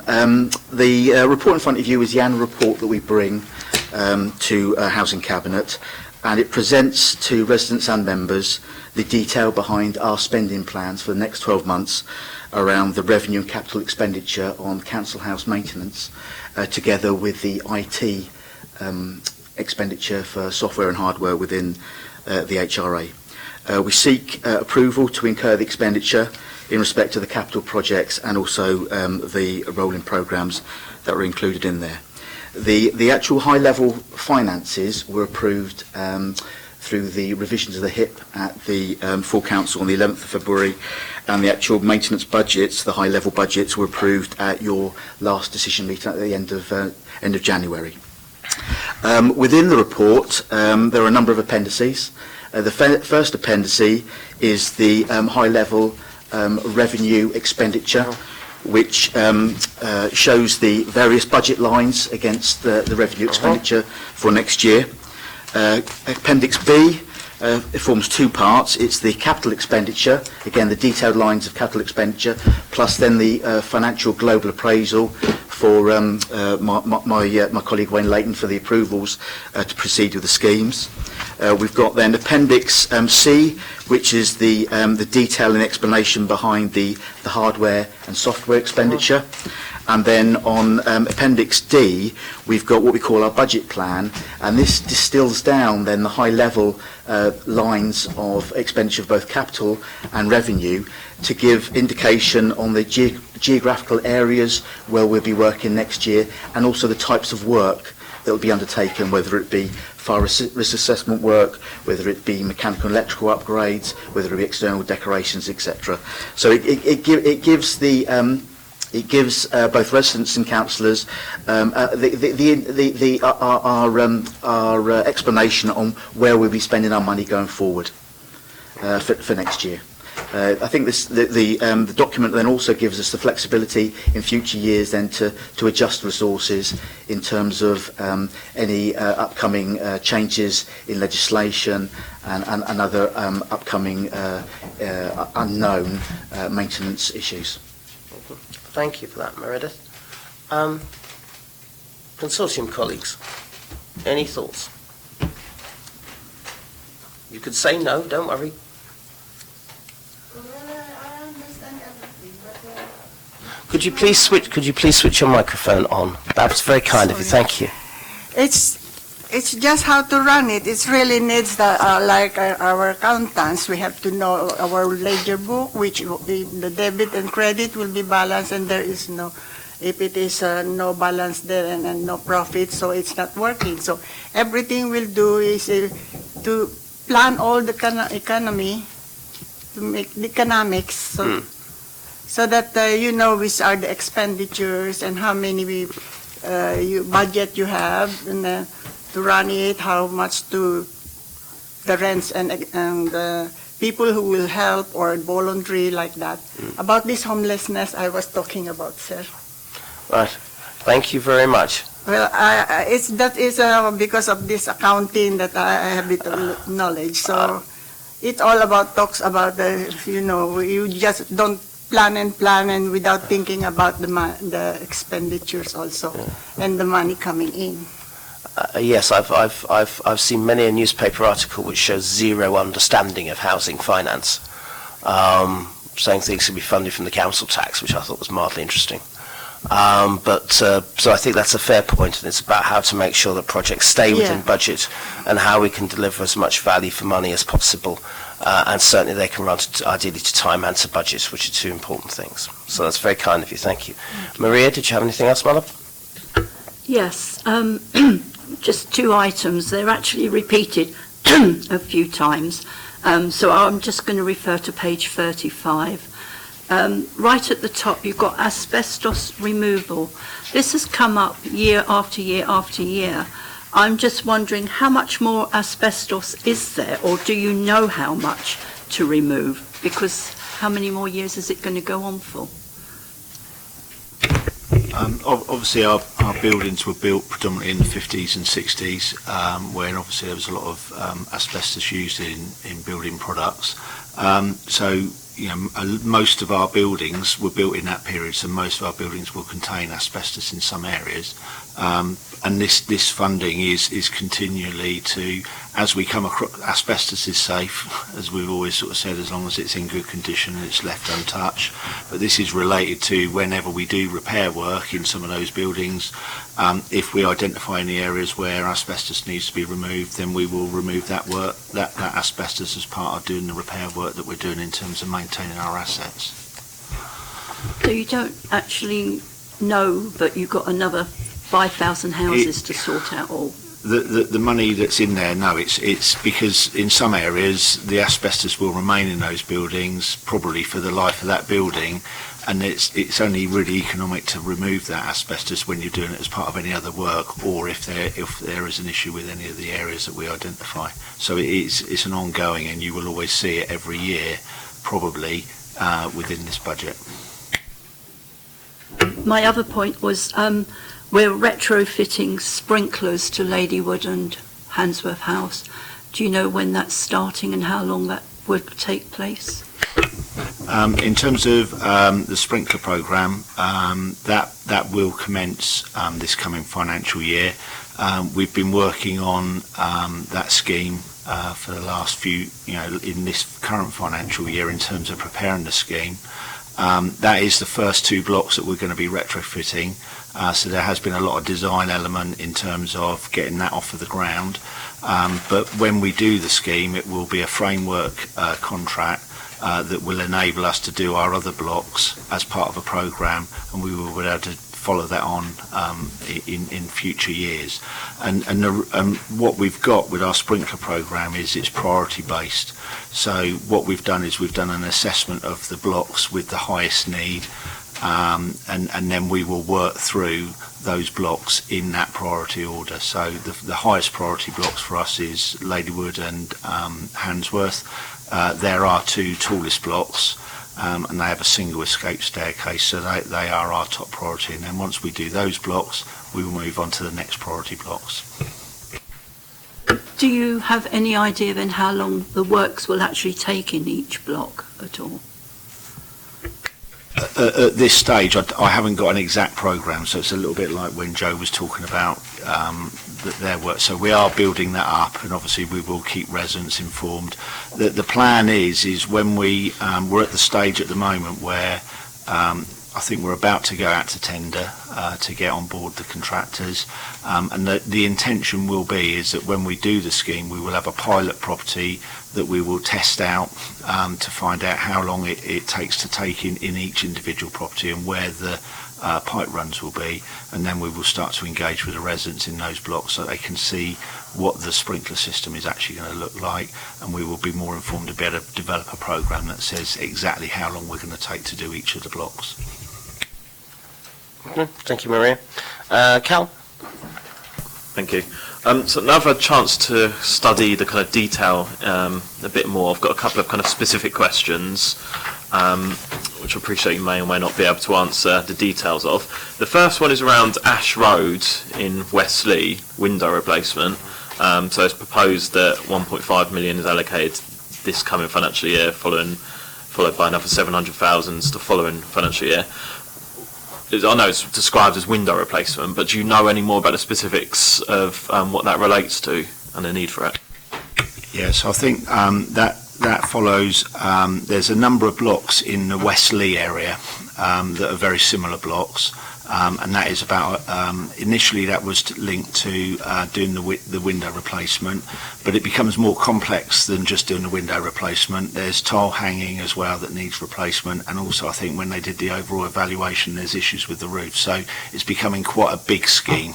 The report in front of you is the annual report that we bring to Housing Cabinet, and it presents to residents and members the detail behind our spending plans for the next 12 months around the revenue and capital expenditure on council house maintenance, together with the IT expenditure for software and hardware within the HRA. We seek approval to incur the expenditure in respect to the capital projects and also the rolling programmes that were included in there. The actual high-level finances were approved through the revisions of the HIP at the full council on the 11th of February, and the actual maintenance budgets, the high-level budgets, were approved at your last decision meeting at the end of January. Within the report, there are a number of appendices. The first appendix is the high-level revenue expenditure, which shows the various budget lines against the revenue expenditure for next year. Appendix B it forms two parts. It's the capital expenditure, again the detailed lines of capital expenditure, plus then the financial global appraisal for my colleague Wayne Layton for the approvals to proceed with the schemes. We've got then Appendix C, which is the detail and explanation behind the hardware and software expenditure. And then on Appendix D, we've got what we call our budget plan, and this distills down then the high-level lines of expenditure of both capital and revenue to give indication on the geographical areas where we'll be working next year, and also the types of work that will be undertaken, whether it be fire risk assessment work, whether it be mechanical and electrical upgrades, whether it be external decorations, etc. So it gives the it gives both residents and councillors our explanation on where we'll be spending our money going forward for next year. I think the document then also gives us the flexibility in future years then to adjust resources in terms of any upcoming changes in legislation and other upcoming unknown maintenance issues. Thank you for that, Meredith. Consortium colleagues, any thoughts? You could say no, don't worry. Could you please switch your microphone on? That was very kind of you. Thank you. It's just how to run it. It really needs like our accountants. We have to know our ledger book, which the debit and credit will be balanced, and there is no, if it is no balance there and no profit, so it's not working. So everything we'll do is to plan all the economy, to make the economics, so that you know which are the expenditures and how many budget you have, and to run it, how much to the rents and people who will help or voluntary like that. About this homelessness I was talking about, sir. Right. Thank you very much. Well, that is because of this accounting that I have a bit of knowledge. So it's all talks about you just don't plan and without thinking about the expenditures also, and the money coming in. Yes, I've seen many a newspaper article which shows zero understanding of housing finance, saying things can be funded from the council tax, which I thought was mildly interesting. So I think that's a fair point, and it's about how to make sure that projects stay within budget and how we can deliver as much value for money as possible, and certainly they can run ideally to time and to budget, which are two important things. So that's very kind of you. Thank you. Maria, did you have anything else, my love? Yes. Just two items. They're actually repeated a few times. So I'm just going to refer to page 35. Right at the top, you've got asbestos removal. This has come up year after year after year. I'm just wondering how much more asbestos is there, or do you know how much to remove? Because how many more years is it going to go on for? Obviously, our buildings were built predominantly in the 50s and 60s, when obviously there was a lot of asbestos used in building products. So, most of our buildings were built in that period, so most of our buildings will contain asbestos in some areas. And this funding is continually to, as we come across, asbestos is safe, as we've always sort of said, as long as it's in good condition and it's left untouched. But this is related to whenever we do repair work in some of those buildings, if we identify any areas where asbestos needs to be removed, then we will remove that asbestos as part of doing the repair work that we're doing in terms of maintaining our assets. So you don't actually know that you've got another 5,000 houses to sort out all? The money that's in there, no, it's because in some areas the asbestos will remain in those buildings probably for the life of that building, and it's only really economic to remove that asbestos when you're doing it as part of any other work, or if there is an issue with any of the areas that we identify. So it's an ongoing, and you will always see it every year probably, within this budget. My other point was we're retrofitting sprinklers to Ladywood and Handsworth House. Do you know when that's starting and how long that would take place? In terms of the sprinkler programme, that will commence this coming financial year. We've been working on that scheme for the last few, in this current financial year in terms of preparing the scheme. That is the first 2 blocks that we're going to be retrofitting. So there has been a lot of design element in terms of getting that off of the ground. But when we do the scheme, it will be a framework contract that will enable us to do our other blocks as part of a programme, and we will be able to follow that on in future years. And what we've got with our sprinkler programme is it's priority based. So what we've done is we've done an assessment of the blocks with the highest need, and then we will work through those blocks in that priority order. So the highest priority blocks for us is Ladywood and Handsworth. There are 2 tallest blocks, and they have a single escape staircase, so they are our top priority. And then once we do those blocks, we will move on to the next priority blocks. Do you have any idea then how long the works will actually take in each block at all? At this stage, I haven't got an exact programme, so it's a little bit like when Joe was talking about their work. So we are building that up, and obviously we will keep residents informed. The plan is when we're at the stage at the moment where I think we're about to go out to tender to get on board the contractors, and the intention will be is that when we do the scheme, we will have a pilot property that we will test out to find out how long it takes to take in each individual property and where the pipe runs will be, and then we will start to engage with the residents in those blocks so they can see what the sprinkler system is actually going to look like, and we will be more informed to be able to develop a programme that says exactly how long we're going to take to do each of the blocks. Thank you, Maria. Cal? Thank you. So now I've had a chance to study the kind of detail a bit more. I've got a couple of kind of specific questions, which I appreciate you may or may not be able to answer the details of. The first one is around Ash Road in Westlea, window replacement. So it's proposed that 1.5 million is allocated this coming financial year, followed by another 700,000 the following financial year. I know it's described as window replacement, but do you know any more about the specifics of what that relates to and the need for it? Yes, I think that follows. There's a number of blocks in the Westlea area that are very similar blocks, and that is about. Initially, that was linked to doing the window replacement, but it becomes more complex than just doing the window replacement. There's tile hanging as well that needs replacement, and also I think when they did the overall evaluation, there's issues with the roof. So it's becoming quite a big scheme.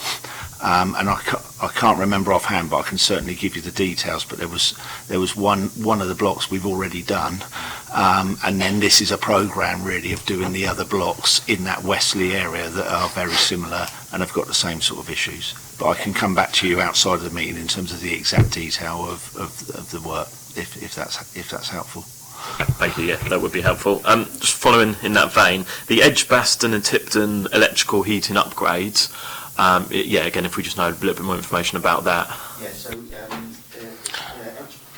And I can't remember offhand, but I can certainly give you the details. But there was one of the blocks we've already done, and then this is a programme really of doing the other blocks in that Westlea area that are very similar and have got the same sort of issues. But I can come back to you outside of the meeting in terms of the exact detail of the work, if that's helpful. Thank you, yeah, that would be helpful. Just following in that vein, the Edgbaston and Tipton electrical heating upgrades, again, if we just know a little bit more information about that. Yeah, so,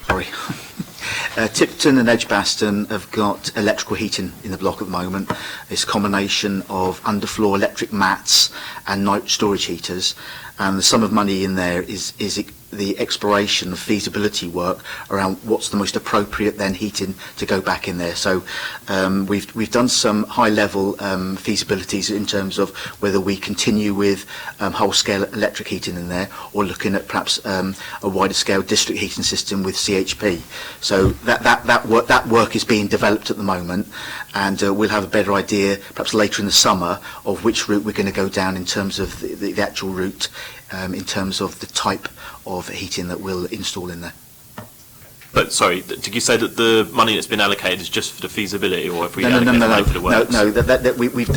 sorry. Tipton and Edgbaston have got electrical heating in the block at the moment. It's a combination of underfloor electric mats and night storage heaters, and the sum of money in there is the exploration of feasibility work around what's the most appropriate then heating to go back in there. So we've done some high level feasibilities in terms of whether we continue with whole scale electric heating in there or looking at perhaps a wider scale district heating system with CHP. So that work is being developed at the moment, and we'll have a better idea perhaps later in the summer of which route we're going to go down in terms of the actual route, in terms of the type of heating that we'll install in there. But sorry, did you say that the money that's been allocated is just for the feasibility, or if we No, allocate money for the works? No,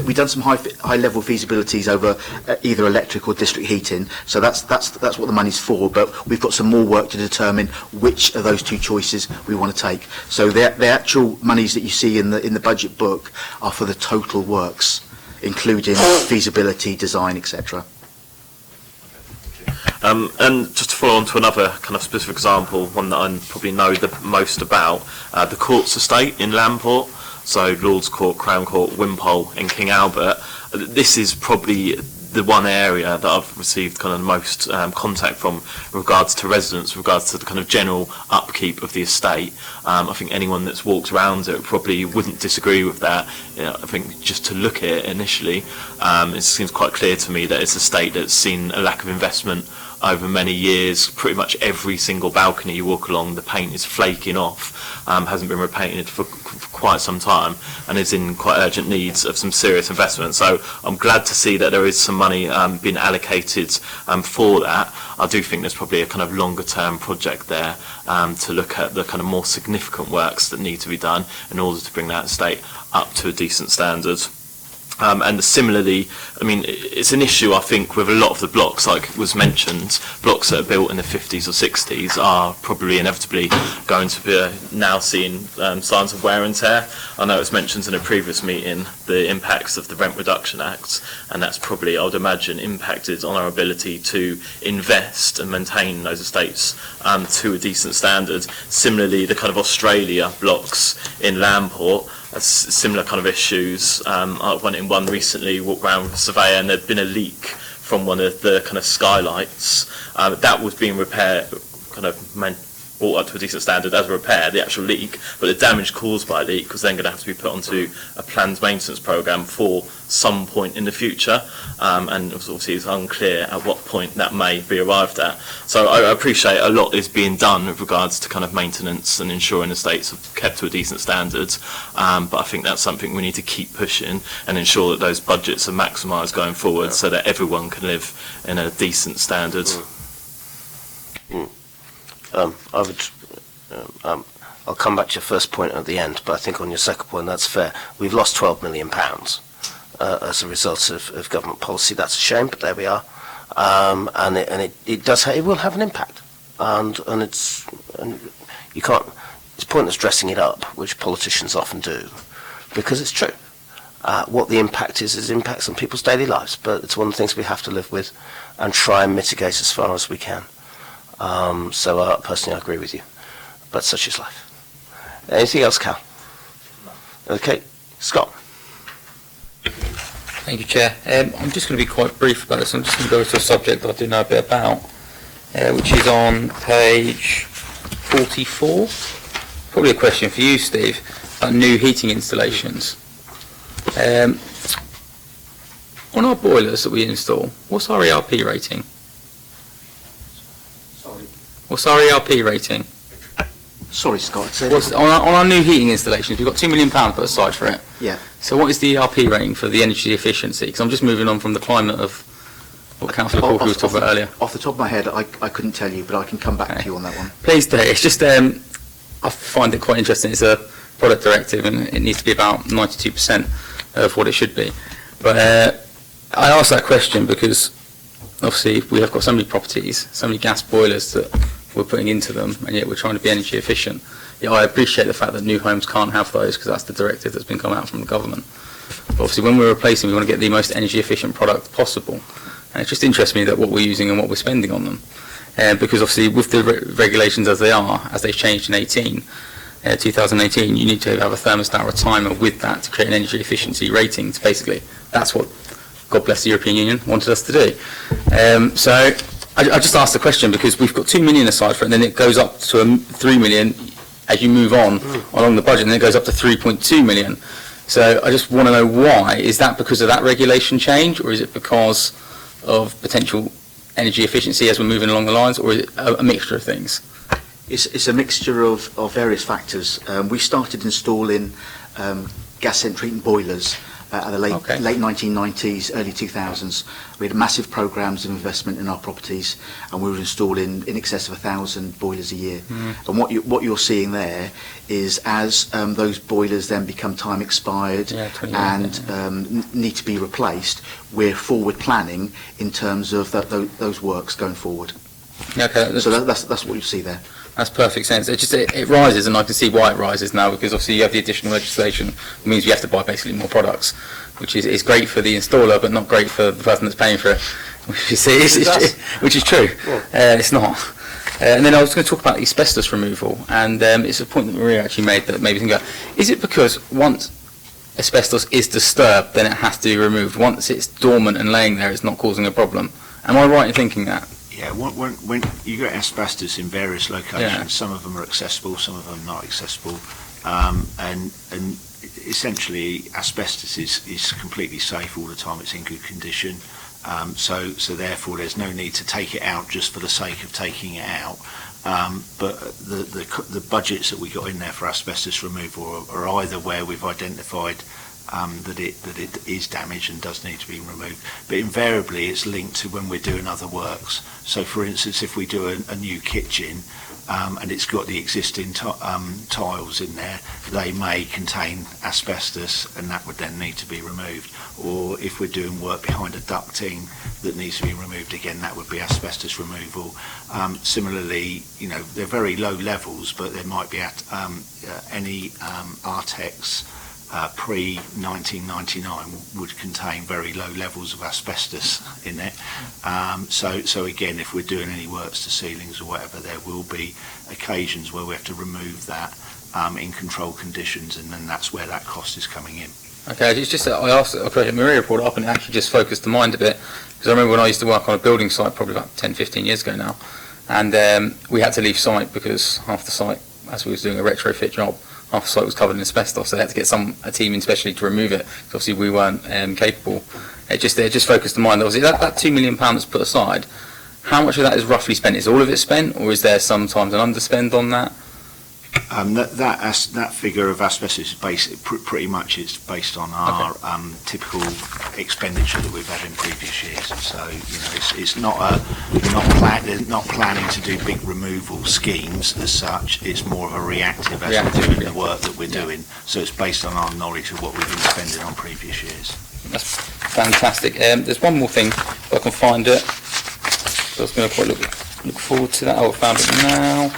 we've done some high level feasibilities over either electric or district heating. So that's what the money's for. But we've got some more work to determine which of those two choices we want to take. So the actual monies that you see in the budget book are for the total works, including feasibility, design, etc. And just to follow on to another kind of specific example, one that I probably know the most about, the Courts estate in Lamport, so Lord's Court, Crown Court, Wimpole and King Albert. This is probably the one area that I've received kind of the most contact from with regards to residents, with regards to the kind of general upkeep of the estate. I think anyone that's walked around it probably wouldn't disagree with that. You know, I think just to look at it initially, it seems quite clear to me that it's a estate that's seen a lack of investment over many years. Pretty much every single balcony you walk along, the paint is flaking off, hasn't been repainted for quite some time, and is in quite urgent needs of some serious investment. So I'm glad to see that there is some money being allocated for that. I do think there's probably a kind of longer term project there to look at the kind of more significant works that need to be done in order to bring that estate up to a decent standard. And similarly, I mean, it's an issue, I think, with a lot of the blocks, like was mentioned. Blocks that are built in the 50s or 60s are probably inevitably going to be now seeing signs of wear and tear. I know it was mentioned in a previous meeting, the impacts of the Rent Reduction Act, and that's probably, I would imagine, impacted on our ability to invest and maintain those estates to a decent standard. Similarly, the kind of Australia blocks in Lamport, similar kind of issues. I went in one recently, walked around with a surveyor, and there'd been a leak from one of the kind of skylights. That was being repaired, kind of brought up to a decent standard as a repair, the actual leak, but the damage caused by a leak was then going to have to be put onto a planned maintenance programme for some point in the future, and obviously it's unclear at what point that may be arrived at. So I appreciate a lot is being done with regards to kind of maintenance and ensuring estates are kept to a decent standard, but I think that's something we need to keep pushing and ensure that those budgets are maximised going forward so that everyone can live in a decent standard. I'll come back to your first point at the end, but I think on your second point, that's fair. We've lost £12 million as a result of government policy. That's a shame, but there we are. And it will have an impact, and you can't. It's pointless dressing it up, which politicians often do, because it's true. What the impact is impacts on people's daily lives, but it's one of the things we have to live with and try and mitigate as far as we can. So personally, I agree with you, but such is life. Anything else, Cal? Okay, Scott. Thank you, Chair. I'm just going to be quite brief about this. I'm just going to go to a subject that I do know a bit about, which is on page 44. Probably a question for you, Steve, about new heating installations. On our boilers that we install, what's our ERP rating? What's our ERP rating? Sorry, Scott. On our new heating installations, we've got £2 million put aside for it. Yeah. So what is the ERP rating for the energy efficiency? Because I'm just moving on from the climate of what Councillor Corker was talking about earlier. Off the top of my head, I couldn't tell you, but I can come back to you on that one. Please do. It's just, I find it quite interesting. It's a product directive and it needs to be about 92% of what it should be. But I ask that question because obviously we have got so many properties, so many gas boilers that we're putting into them, and yet we're trying to be energy efficient. Yeah, I appreciate the fact that new homes can't have those because that's the directive that's been come out from the government. But obviously when we're replacing, we want to get the most energy efficient product possible. And it just interests me that what we're using and what we're spending on them. Because obviously with the regulations as they changed in 2018, you need to have a thermostat or a timer with that to create an energy efficiency rating. So basically, that's what, God bless the European Union, wanted us to do. So I just asked the question because we've got 2 million aside for it, and then it goes up to 3 million as you move on along the budget, and then it goes up to 3.2 million. So I just want to know why. Is that because of that regulation change, or is it because of potential energy efficiency as we're moving along the lines, or is it a mixture of things? It's a mixture of various factors. We started installing gas central heating boilers at the late 1990s, early 2000s. We had massive programmes of investment in our properties, and we were installing in excess of 1,000 boilers a year. And what you're seeing there is as those boilers then become time expired and need to be replaced, we're forward planning in terms of those works going forward. Okay, so that's what you see there. That's perfect sense. It rises, and I can see why it rises now, because obviously you have the additional legislation. It means you have to buy basically more products, which is great for the installer, but not great for the person that's paying for it. Which is true. It's not. And then I was going to talk about asbestos removal, and it's a point that Maria actually made that made me think about. Is it because once asbestos is disturbed, then it has to be removed? Once it's dormant and laying there, it's not causing a problem? Am I right in thinking that? Yeah, when you get asbestos in various locations, some of them are accessible, some of them not accessible, and essentially asbestos is completely safe all the time. It's in good condition, so therefore there's no need to take it out just for the sake of taking it out. But the budgets that we got in there for asbestos removal are either where we've identified that it is damaged and does need to be removed, but invariably it's linked to when we're doing other works. So for instance, if we do a new kitchen and it's got the existing tiles in there, they may contain asbestos, and that would then need to be removed. Or if we're doing work behind a ducting that needs to be removed, again, that would be asbestos removal. Similarly, they're very low levels, but there might be any Artex pre-1999 would contain very low levels of asbestos in it. So again, if we're doing any works to ceilings or whatever, there will be occasions where we have to remove that in controlled conditions, and then that's where that cost is coming in. Okay, it's just that Maria brought it up, and it actually just focused the mind a bit, because I remember when I used to work on a building site probably about 10-15 years ago now, and we had to leave site because half the site, as we was doing a retrofit job, half the site was covered in asbestos, so they had to get a team in specially to remove it, because obviously we weren't capable. It just focused the mind. Obviously that £2 million that's put aside, how much of that is roughly spent? Is all of it spent, or is there sometimes an underspend on that? That figure of asbestos is pretty much it's based on our typical expenditure that we've had in previous years. So it's not planning to do big removal schemes as such. It's more of a reactive as we're doing the work that we're doing. So it's based on our knowledge of what we've been spending on previous years. That's fantastic. There's one more thing, if I can find it. So I was going to quite look forward to that. I found it now.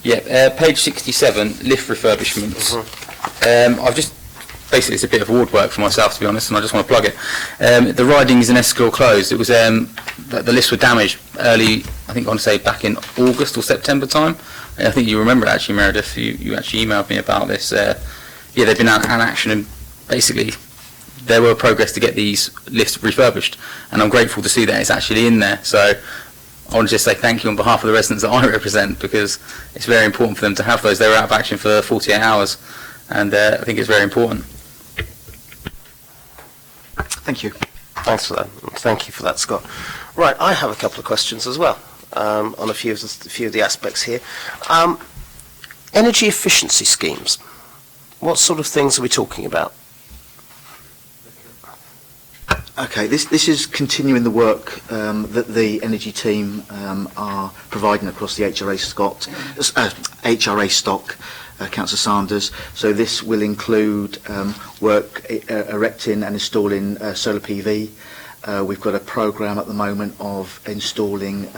Yeah, page 67, lift refurbishments. I've just, basically it's a bit of ward work for myself, to be honest, and I just want to plug it. The ridings in Esquire closed. It was, the lifts were damaged early, I think I want to say back in August or September time. And I think you remember it actually, Meredith, you actually emailed me about this. They've been out in action, and basically there were progress to get these lifts refurbished, and I'm grateful to see that it's actually in there. So I want to just say thank you on behalf of the residents that I represent, because it's very important for them to have those. They were out of action for 48 hours, and I think it's very important. Thank you. Thanks for that. Thank you for that, Scott. Right, I have a couple of questions as well on a few of the aspects here. Energy efficiency schemes. What sort of things are we talking about? Okay, this is continuing the work that the energy team are providing across the HRA stock, Councillor Sanders. So this will include work erecting and installing solar PV. We've got a programme at the moment of installing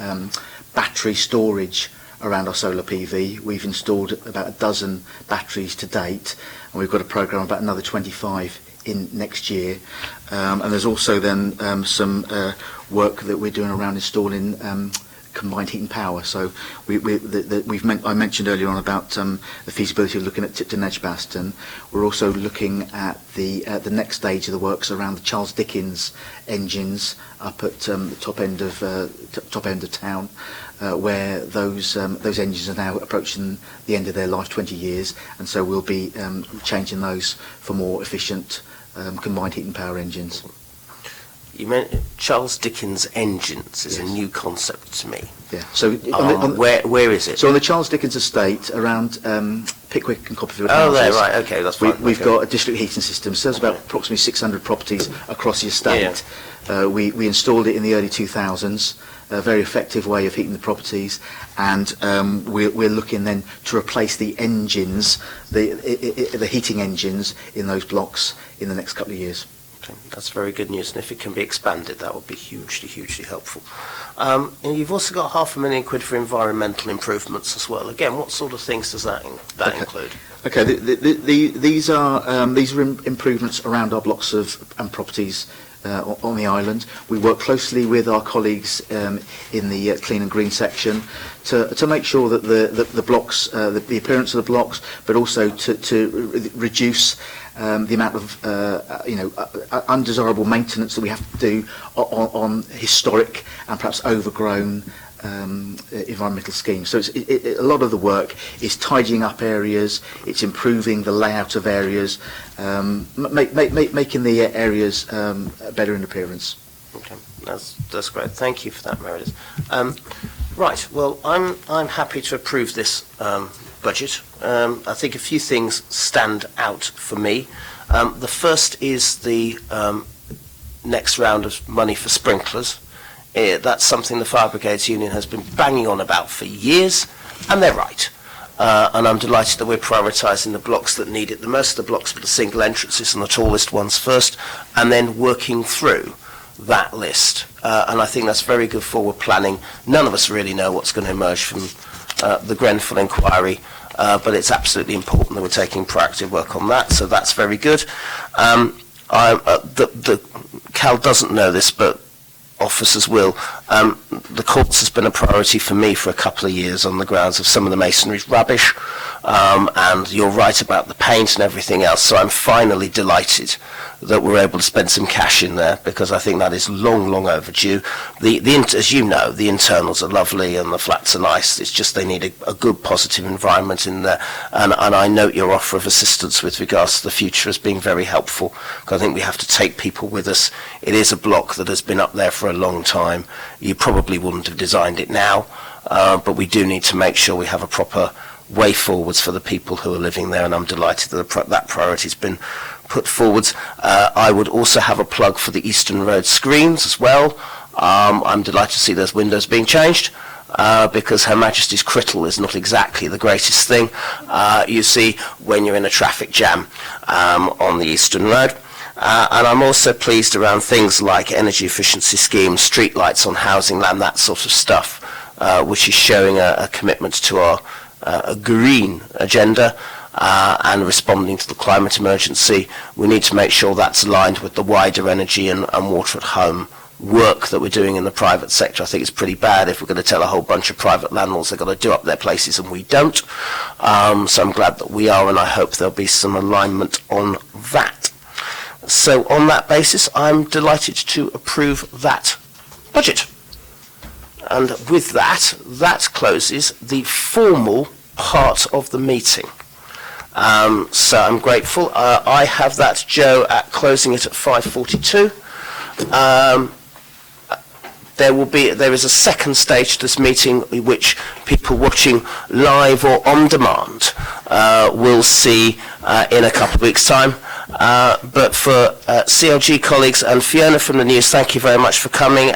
battery storage around our solar PV. We've installed about a dozen batteries to date, and we've got a programme about another 25 in next year. And there's also then some work that we're doing around installing combined heat and power. So I mentioned earlier on about the feasibility of looking at Tipton Edgbaston. We're also looking at the next stage of the works around the Charles Dickens engines up at the top end of town, where those engines are now approaching the end of their life, 20 years, and so we'll be changing those for more efficient combined heat and power engines. You meant Charles Dickens engines is a new concept to me. Yeah. So where is it? So on the Charles Dickens estate, around Pickwick and Copperfield Oh, houses. there, right, okay, that's fine. We've Okay. got a district heating system, so there's about approximately 600 properties across the estate. We installed it in the early 2000s, a very effective way of heating the properties, and we're looking then to replace the engines, the heating engines in those blocks in the next couple of years. Okay, that's very good news, and if it can be expanded, that would be hugely, hugely helpful. And you've also got £500,000 for environmental improvements as well. Again, what sort of things does that include? Okay, these are improvements around our blocks and properties on the island. We work closely with our colleagues in the clean and green section to make sure that the blocks, the appearance of the blocks, but also to reduce the amount of undesirable maintenance that we have to do on historic and perhaps overgrown environmental schemes. So a lot of the work is tidying up areas, it's improving the layout of areas, making the areas better in appearance. Okay, that's great. Thank you for that, Meredith. Right, well, I'm happy to approve this budget. I think a few things stand out for me. The first is the next round of money for sprinklers. That's something the Fire Brigades Union has been banging on about for years, and they're right. And I'm delighted that we're prioritising the blocks that need it the most, the blocks with the single entrances and the tallest ones first, and then working through that list. And I think that's very good forward planning. None of us really know what's going to emerge from the Grenfell inquiry, but it's absolutely important that we're taking proactive work on that, so that's very good. Cal doesn't know this, but officers will. The courts has been a priority for me for a couple of years on the grounds of some of the masonry's rubbish, and you're right about the paint and everything else, so I'm finally delighted that we're able to spend some cash in there, because I think that is long, long overdue. As you know, the internals are lovely and the flats are nice. It's just they need a good, positive environment in there. And I note your offer of assistance with regards to the future as being very helpful, because I think we have to take people with us. It is a block that has been up there for a long time. You probably wouldn't have designed it now, but we do need to make sure we have a proper way forwards for the people who are living there, and I'm delighted that that priority's been put forwards. I would also have a plug for the Eastern Road screens as well. I'm delighted to see those windows being changed, because Her Majesty's Crittle is not exactly the greatest thing you see when you're in a traffic jam on the Eastern Road. And I'm also pleased around things like energy efficiency schemes, street lights on housing land, that sort of stuff, which is showing a commitment to our green agenda and responding to the climate emergency. We need to make sure that's aligned with the wider energy and water at home work that we're doing in the private sector. I think it's pretty bad if we're going to tell a whole bunch of private landlords they've got to do up their places and we don't. So I'm glad that we are, and I hope there'll be some alignment on that. So on that basis, I'm delighted to approve that budget. And with that, that closes the formal part of the meeting. So I'm grateful. I have that, Joe, at closing it at 5:42. There is a second stage to this meeting, which people watching live or on demand will see in a couple of weeks' time. But for CLG colleagues and Fiona from the news, thank you very much for coming.